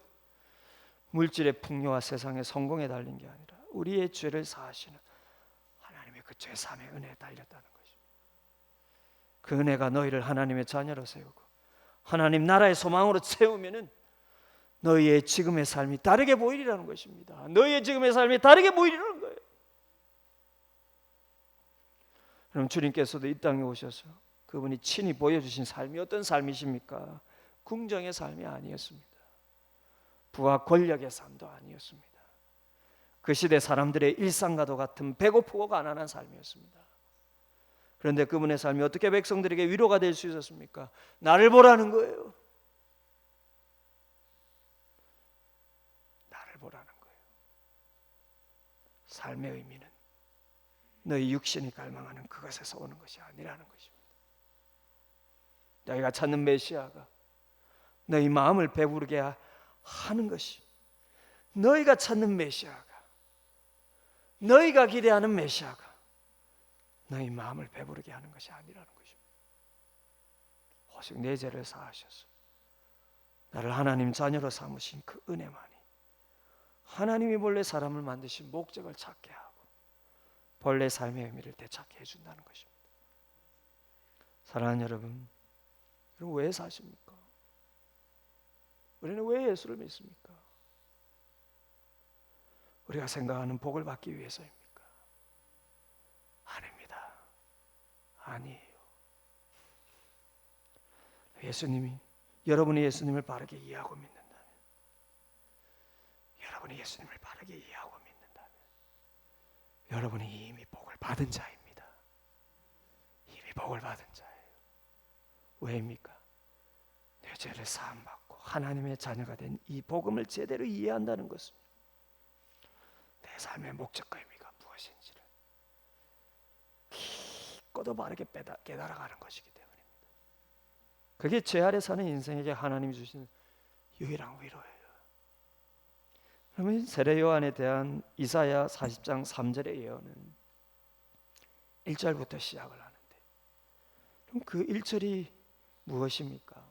물질의 풍요와 세상의 성공에 달린 게 아니라 우리의 죄를 사하시는 하나님의 그 죄사함의 은혜에 달렸다는 것입니다. 그 은혜가 너희를 하나님의 자녀로 세우고 하나님 나라의 소망으로 세우면은 너희의 지금의 삶이 다르게 보이리라는 것입니다. 너희의 지금의 삶이 다르게 보이리라는 거예요. 그럼 주님께서도 이 땅에 오셔서 그분이 친히 보여주신 삶이 어떤 삶이십니까? 궁정의 삶이 아니었습니다. 부와 권력의 삶도 아니었습니다. 그 시대 사람들의 일상과도 같은 배고프고 가난한 삶이었습니다. 그런데 그분의 삶이 어떻게 백성들에게 위로가 될 수 있었습니까? 나를 보라는 거예요. 나를 보라는 거예요. 삶의 의미는 너희 육신이 갈망하는 그것에서 오는 것이 아니라는 것입니다. 너희가 찾는 메시아가 너희 마음을 배부르게 하는 것이, 너희가 찾는 메시아가, 너희가 기대하는 메시아가 너희 마음을 배부르게 하는 것이 아니라는 것입니다. 오직 내 죄를 사하셔서 나를 하나님 자녀로 삼으신 그 은혜만이 하나님이 본래 사람을 만드신 목적을 찾게 하고 본래 삶의 의미를 되찾게 해준다는 것입니다. 사랑하는 여러분, 왜 사십니까? 우리는 왜 예수를 믿습니까? 우리가 생각하는 복을 받기 위해서입니까? 아닙니다. 아니에요. 여러분이 예수님을 바르게 이해하고 믿는다면, 여러분이 예수님을 바르게 이해하고 믿는다면 여러분이 이미 복을 받은 자입니다. 이미 복을 받은 자예요. 왜입니까? 내 죄를 사함받고 하나님의 자녀가 된 이 복음을 제대로 이해한다는 것은 내 삶의 목적과 의미가 무엇인지를 깊고도 바르게 깨달아가는 것이기 때문입니다. 그게 죄 아래 사는 인생에게 하나님이 주신 유일한 위로예요. 그러면 세례 요한에 대한 이사야 40장 3절의 예언은 1절부터 시작을 하는데, 그럼 그 1절이 무엇입니까?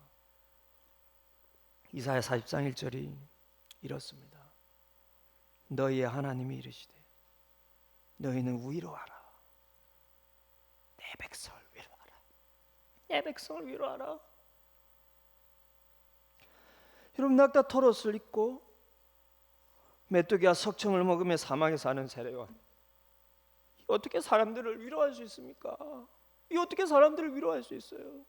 이사야 40장 1절이 이렇습니다. 너희의 하나님이 이르시되 너희는 위로하라. 백성을 위로하라. 내 백성을 위로하라. 여러분, 낙타 토롯을 입고 메뚜기와 석청을 먹으며 사막에 사는 세례요한, 어떻게 사람들을 위로할 수 있습니까? 이 어떻게 사람들을 위로할 수 있어요?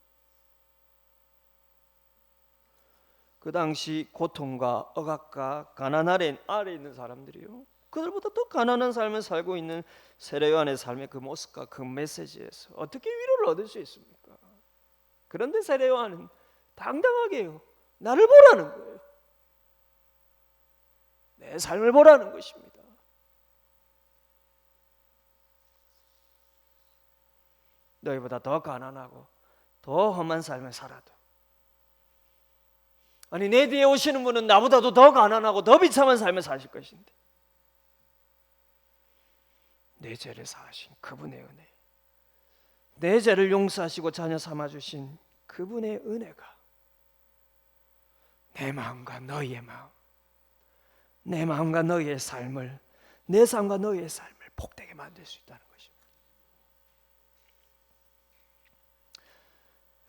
그 당시 고통과 억압과 가난 아래 있는 사람들이요, 그들보다 더 가난한 삶을 살고 있는 세례요한의 삶의 그 모습과 그 메시지에서 어떻게 위로를 얻을 수 있습니까? 그런데 세례요한은 당당하게요, 나를 보라는 거예요. 내 삶을 보라는 것입니다. 너희보다 더 가난하고 더 험한 삶을 살아도, 아니 내 뒤에 오시는 분은 나보다도 더 가난하고 더 비참한 삶을 사실 것인데, 내 죄를 사하신 그분의 은혜, 내 죄를 용서하시고 자녀 삼아주신 그분의 은혜가 내 마음과 너희의 마음, 내 마음과 너희의 삶을, 내 삶과 너희의 삶을 복되게 만들 수 있다는 것입니다.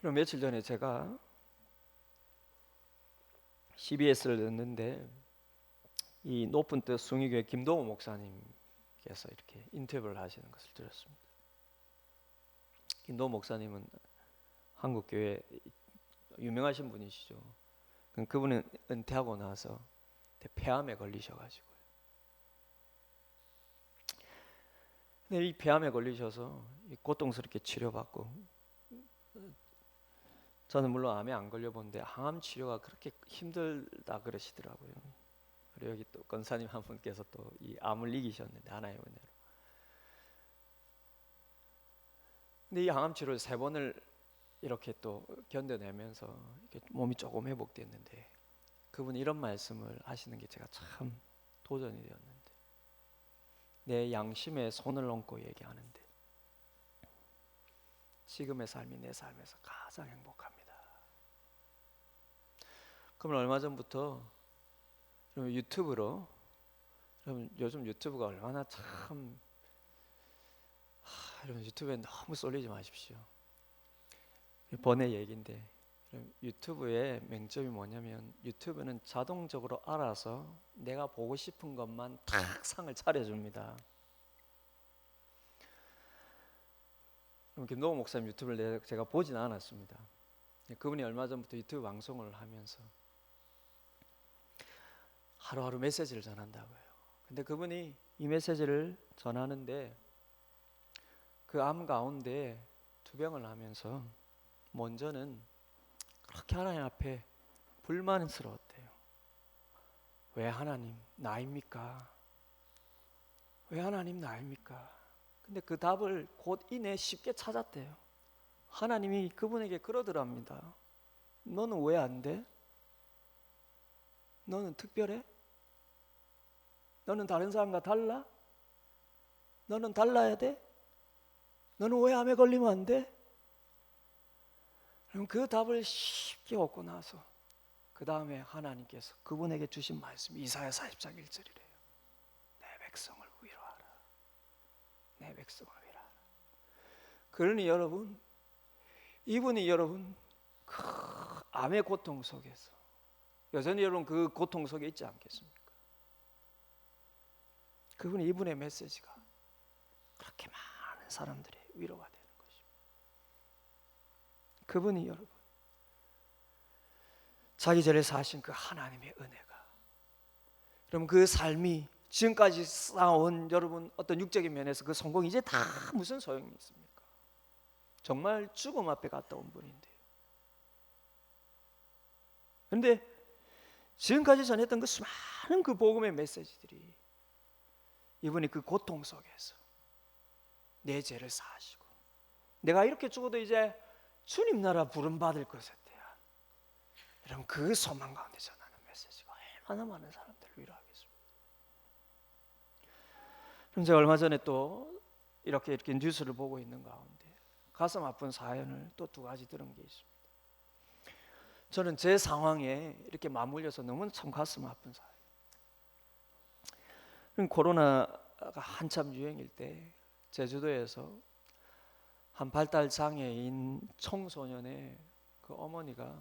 그럼 며칠 전에 제가 CBS를 듣는데, 이 높은 뜻 숭의교회 김동호 목사님께서 이렇게 인터뷰를 하시는 것을 들었습니다. 김동호 목사님은 한국 교회 유명하신 분이시죠. 그분은 은퇴하고 나서 폐암에 걸리셔가지고요. 근데 이 폐암에 걸리셔서 고통스럽게 치료받고, 저는 물론 암에 안 걸려본데 항암 치료가 그렇게 힘들다 그러시더라고요. 그리고 여기 또 권사님 한 분께서 또 이 암을 이기셨는데, 하나의 은혜로. 근데 이 항암 치료를 3번을 이렇게 또 견뎌내면서 이렇게 몸이 조금 회복됐는데, 그분이 이런 말씀을 하시는 게 제가 참 도전이 되었는데, 내 양심에 손을 얹고 얘기하는데 지금의 삶이 내 삶에서 가장 행복합니다. 그러면 얼마 전부터 유튜브로, 요즘 유튜브가 얼마나 참, 여러분 유튜브에 너무 쏠리지 마십시오. 번외 얘기인데, 유튜브의 맹점이 뭐냐면, 유튜브는 자동적으로 알아서 내가 보고 싶은 것만 탁 상을 차려줍니다. 김동호 목사님 유튜브를 제가 보진 않았습니다. 그분이 얼마 전부터 유튜브 방송을 하면서 하루하루 메시지를 전한다고요. 근데 그분이 이 메시지를 전하는데, 그 암 가운데 투병을 하면서 먼저는 그렇게 하나님 앞에 불만스러웠대요. 왜 하나님 나입니까? 왜 하나님 나입니까? 근데 그 답을 곧 이내 쉽게 찾았대요. 하나님이 그분에게 그러더랍니다. 너는 왜 안 돼? 너는 특별해? 너는 다른 사람과 달라? 너는 달라야 돼? 너는 왜 암에 걸리면 안 돼? 그럼 그 답을 쉽게 얻고 나서 그 다음에 하나님께서 그분에게 주신 말씀이 이사야 44장 1절이래요. 내 백성을 위로하라. 내 백성을 위로하라. 그러니 여러분, 이분이 여러분 그 암의 고통 속에서 여전히 여러분 그 고통 속에 있지 않겠습니까? 그분이, 이분의 메시지가 그렇게 많은 사람들의 위로가 되는 것입니다. 그분이 여러분 자기 전에 사신 그 하나님의 은혜가, 여러분 그 삶이 지금까지 쌓아온 여러분 어떤 육적인 면에서 그 성공이 이제 다 무슨 소용이 있습니까? 정말 죽음 앞에 갔다 온 분인데요. 그런데 지금까지 전했던 그 수많은 그 복음의 메시지들이, 이분이 그 고통 속에서 내 죄를 사하시고 내가 이렇게 죽어도 이제 주님 나라 부름받을 것에 대한 여러분 그 소망 가운데 전하는 메시지가 얼마나 많은 사람들을 위로하겠습니까? 그럼 제가 얼마 전에 또 이렇게 뉴스를 보고 있는 가운데 가슴 아픈 사연을 또 2가지 들은 게 있습니다. 저는 제 상황에 이렇게 맞물려서 너무 참 가슴 아픈 사연. 코로나가 한참 유행일 때 제주도에서 한 발달 장애인 청소년의 그 어머니가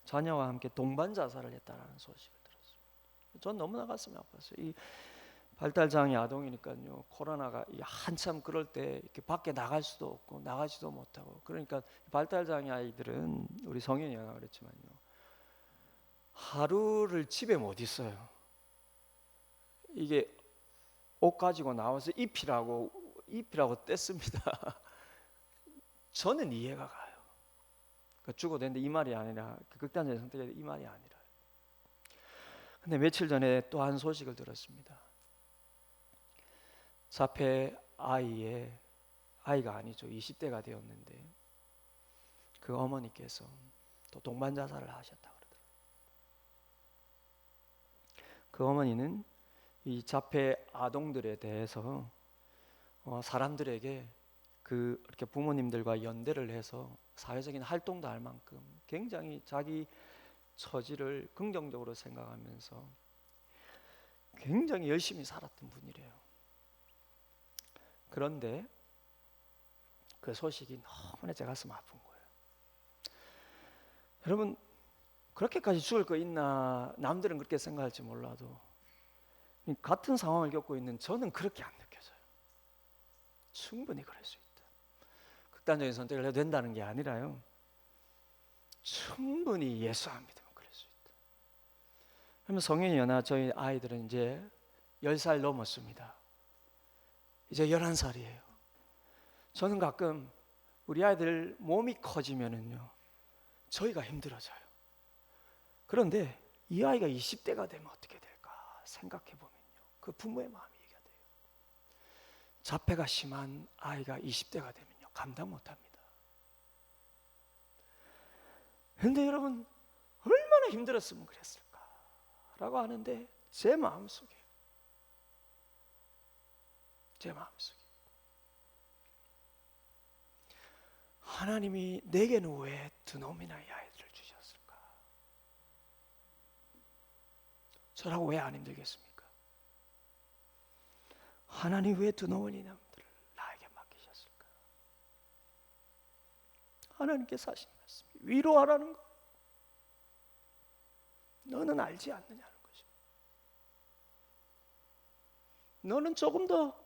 자녀와 함께 동반 자살을 했다는 소식을 들었습니다. 전 너무나 가슴이 아팠어요. 이 발달 장애 아동이니까요. 코로나가 한참 그럴 때 이렇게 밖에 나갈 수도 없고 나가지도 못하고, 그러니까 발달 장애 아이들은 우리 성현이가 그랬지만요. 하루를 집에 못 있어요. 이게 옷 가지고 나와서 입히라고 뗐습니다. 저는 이해가 가요. 죽어도 되는데 이 말이 아니라, 극단적인 선택이 이 말이 아니라. 근데 며칠 전에 또 한 소식을 들었습니다. 자폐 아이가 아니죠. 20대가 되었는데 그 어머니께서 또 동반 자살을 하셨다고 그러더라고요. 그 어머니는 이 자폐 아동들에 대해서 사람들에게 이렇게 부모님들과 연대를 해서 사회적인 활동도 할 만큼 굉장히 자기 처지를 긍정적으로 생각하면서 굉장히 열심히 살았던 분이래요. 그런데 그 소식이 너무나 제 가슴 아픈 거예요. 여러분, 그렇게까지 죽을 거 있나? 남들은 그렇게 생각할지 몰라도 같은 상황을 겪고 있는 저는 그렇게 안 느껴져요. 충분히 그럴 수 있다. 극단적인 선택을 해도 된다는 게 아니라요, 충분히 예수 안 믿으면 그럴 수 있다. 그러면 성현이나 저희 아이들은 이제 10살 넘었습니다. 이제 11살이에요. 저는 가끔 우리 아이들 몸이 커지면은요, 저희가 힘들어져요. 그런데 이 아이가 20대가 되면 어떻게 될까 생각해 보면요, 그 부모의 마음이 이해가 돼요. 자폐가 심한 아이가 20대가 되면요, 감당 못합니다. 그런데 여러분, 얼마나 힘들었으면 그랬을까라고 하는데 제 마음속에 하나님이 내게는 왜 두 놈이나 이 아이들을 주셨을까? 저라고 왜 안 힘들겠습니까? 하나님 왜 두 놈이나 나에게 맡기셨을까? 하나님께서 하신 말씀이 위로하라는 것, 너는 알지 않느냐는 것입니다. 너는 조금 더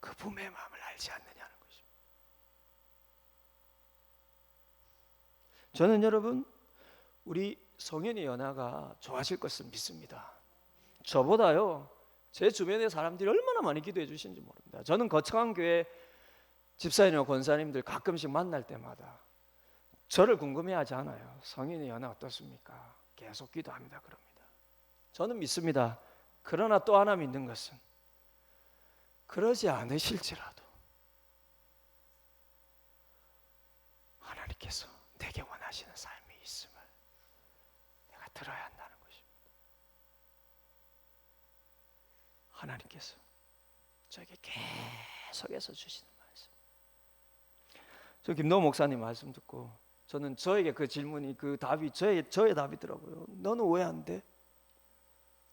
그 부모의 마음을 알지 않느냐는 것입니다. 저는 여러분, 우리 성현이 연하가 좋아질 것을 믿습니다. 저보다요, 제 주변의 사람들이 얼마나 많이 기도해 주시는지 모릅니다. 저는 거창한 교회 집사님과 권사님들 가끔씩 만날 때마다 저를 궁금해하지 않아요. 성현이 연하 어떻습니까? 계속 기도합니다. 그럽니다. 저는 믿습니다. 그러나 또 하나 믿는 것은, 그러지 않으실지라도 하나님께서 내게 원하시는 삶이 있음을 내가 들어야 한다는 것입니다. 하나님께서 저에게 계속해서 주시는 말씀. 저 김노 목사님 말씀 듣고 저는 저에게 그 질문이, 그 답이 저의 답이더라고요. 너는 왜 안 돼?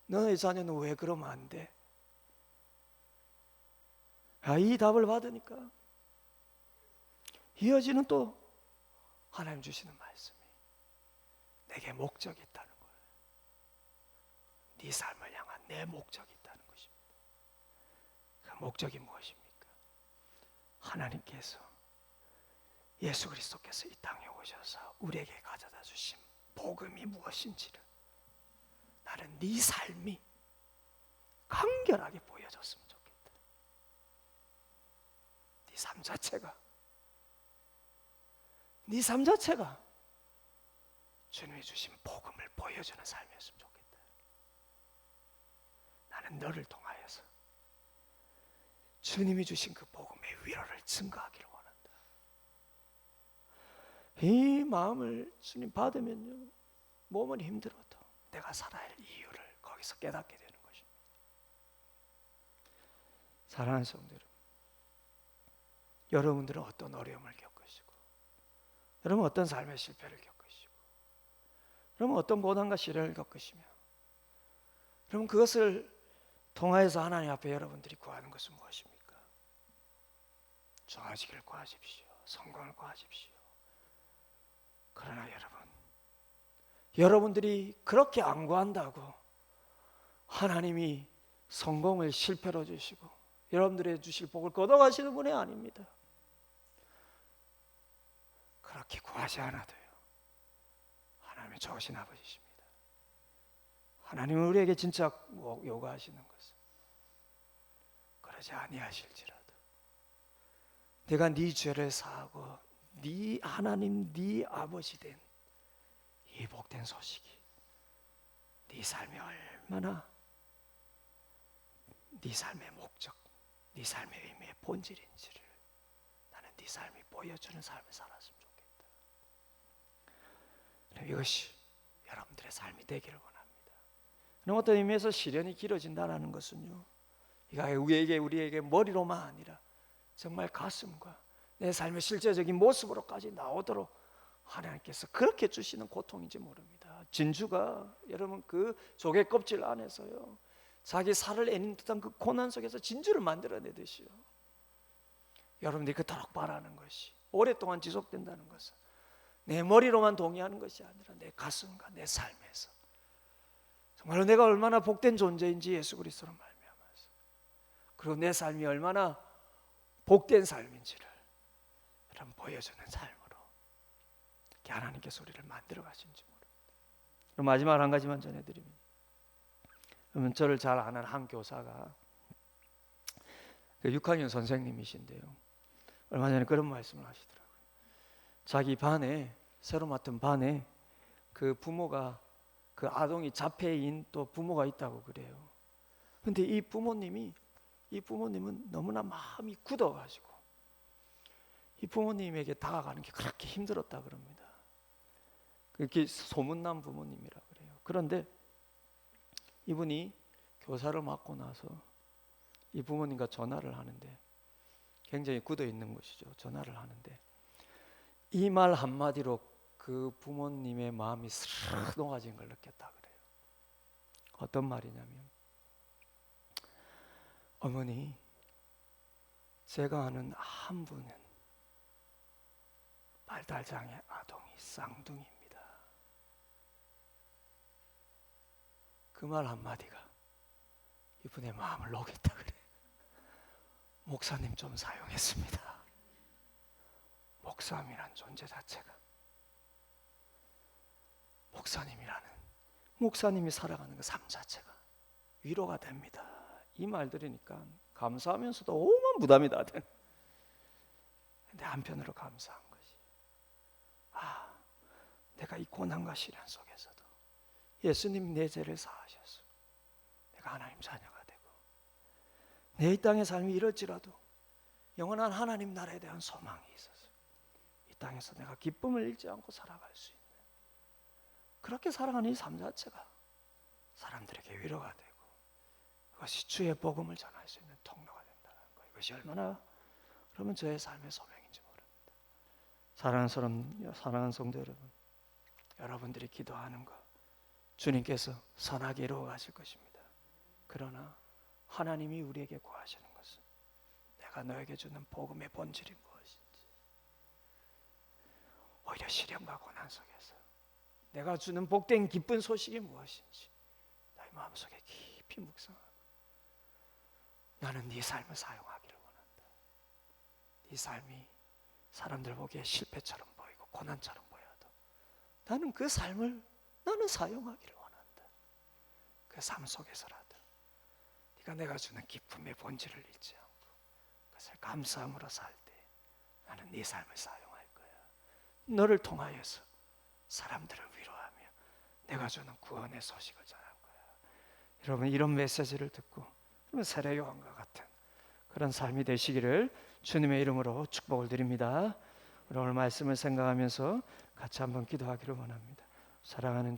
너의 자녀는 왜 그러면 안 돼? 이 답을 받으니까 이어지는 또 하나님 주시는 말씀이, 내게 목적이 있다는 거예요. 네 삶을 향한 내 목적이 있다는 것입니다. 그 목적이 무엇입니까? 하나님께서, 예수 그리스도께서 이 땅에 오셔서 우리에게 가져다 주신 복음이 무엇인지를 나는 네 삶이 간결하게 보여줬으면 좋겠다. 네 삶 자체가 주님이 주신 복음을 보여주는 삶이었으면 좋겠다. 나는 너를 통하여서 주님이 주신 그 복음의 위로를 증거하기를 원한다. 이 마음을 주님 받으면요, 몸은 힘들어도 내가 살아야 할 이유를 거기서 깨닫게 되는 것입니다. 사랑하는 성도 여러분, 여러분들은 어떤 어려움을 겪으시고, 여러분 어떤 삶의 실패를 겪으시고, 여러분 어떤 고난과 시련을 겪으시며, 여러분 그것을 통하여서 하나님 앞에 여러분들이 구하는 것은 무엇입니까? 좋아지기를 구하십시오. 성공을 구하십시오. 그러나 여러분들이 그렇게 안 구한다고 하나님이 성공을 실패로 주시고 여러분들의 주실 복을 걷어가시는 분이 아닙니다. 그렇게 구하지 않아도요, 하나님은 좋으신 아버지십니다. 하나님은 우리에게 진짜 요구하시는 것은 그러지 아니하실지라도 내가 네 죄를 사하고 네 하나님 네 아버지 된 이 복된 소식이 네 삶이 얼마나 네 삶의 목적, 네 삶의 의미의 본질인지를 나는 네 삶이 보여주는 삶을 살았으면 좋겠다. 이것이 여러분들의 삶이 되기를 원합니다. 어떤 의미에서 시련이 길어진다는 것은요, 이가 우리에게 머리로만 아니라 정말 가슴과 내 삶의 실제적인 모습으로까지 나오도록 하나님께서 그렇게 주시는 고통인지 모릅니다. 진주가 여러분 그 조개 껍질 안에서요, 자기 살을 애는 듯한 그 고난 속에서 진주를 만들어내듯이요, 여러분들이 그토록 바라는 것이 오랫동안 지속된다는 것은 내 머리로만 동의하는 것이 아니라 내 가슴과 내 삶에서 정말로 내가 얼마나 복된 존재인지 예수 그리스도로 말미암아서, 그리고 내 삶이 얼마나 복된 삶인지를 여러분 보여주는 삶으로 하나님께서 우리를 만들어 가신지 모릅니다. 그럼 마지막 한 가지만 전해드리면, 그러면 저를 잘 아는 한 교사가 6학년 선생님이신데요, 얼마 전에 그런 말씀을 하시더라고요. 자기 반에, 새로 맡은 반에 그 부모가, 그 아동이 자폐인 또 부모가 있다고 그래요. 근데 이 부모님은 너무나 마음이 굳어가지고 이 부모님에게 다가가는 게 그렇게 힘들었다 그럽니다. 그렇게 소문난 부모님이라 그래요. 그런데 이분이 교사를 맡고 나서 이 부모님과 전화를 하는데, 굉장히 굳어 있는 것이죠. 전화를 하는데 이 말 한마디로 그 부모님의 마음이 스르르 녹아진 걸 느꼈다 그래요. 어떤 말이냐면, 어머니, 제가 아는 한 분은 발달장애 아동이 쌍둥이입니다. 그 말 한마디가 이분의 마음을 녹였다 그래. 목사님 좀 사용했습니다. 목사님이란 존재 자체가, 목사님이 살아가는 그 삶 자체가 위로가 됩니다. 이 말 들으니까 감사하면서도 오만 부담이 다 되는. 근데 한편으로 감사한 것이, 내가 이 고난과 시련 속에서도 예수님 내 죄를 사하셔서 내가 하나님 자녀가 되고, 내 이 땅의 삶이 이럴지라도 영원한 하나님 나라에 대한 소망이 있어서 이 땅에서 내가 기쁨을 잃지 않고 살아갈 수 있는, 그렇게 살아가는 이 삶 자체가 사람들에게 위로가 되고 그것이 주의 복음을 전할 수 있는 통로가 된다는 거, 이것이 얼마나 그러면 저의 삶의 소명인지 모릅니다. 사랑하는 성도 여러분, 여러분들이 기도하는 것 주님께서 선하게 이루어 가실 것입니다. 그러나 하나님이 우리에게 구하시는 것은 내가 너에게 주는 복음의 본질이 무엇인지, 오히려 시련과 고난 속에서 내가 주는 복된 기쁜 소식이 무엇인지 나의 마음속에 깊이 묵상하고, 나는 네 삶을 사용하기를 원한다. 네 삶이 사람들 보기에 실패처럼 보이고 고난처럼 보여도 나는 그 삶을 사용하기를 원한다. 그 삶 속에서라도 네가 내가 주는 기쁨의 본질을 잃지 않고 그것을 감사함으로 살 때 나는 네 삶을 사용할 거야. 너를 통하여서 사람들을 위로하며 내가 주는 구원의 소식을 전할 거야. 여러분, 이런 메시지를 듣고 세례 요한과 같은 그런 삶이 되시기를 주님의 이름으로 축복을 드립니다. 오늘 말씀을 생각하면서 같이 한번 기도하기를 원합니다. 사랑하는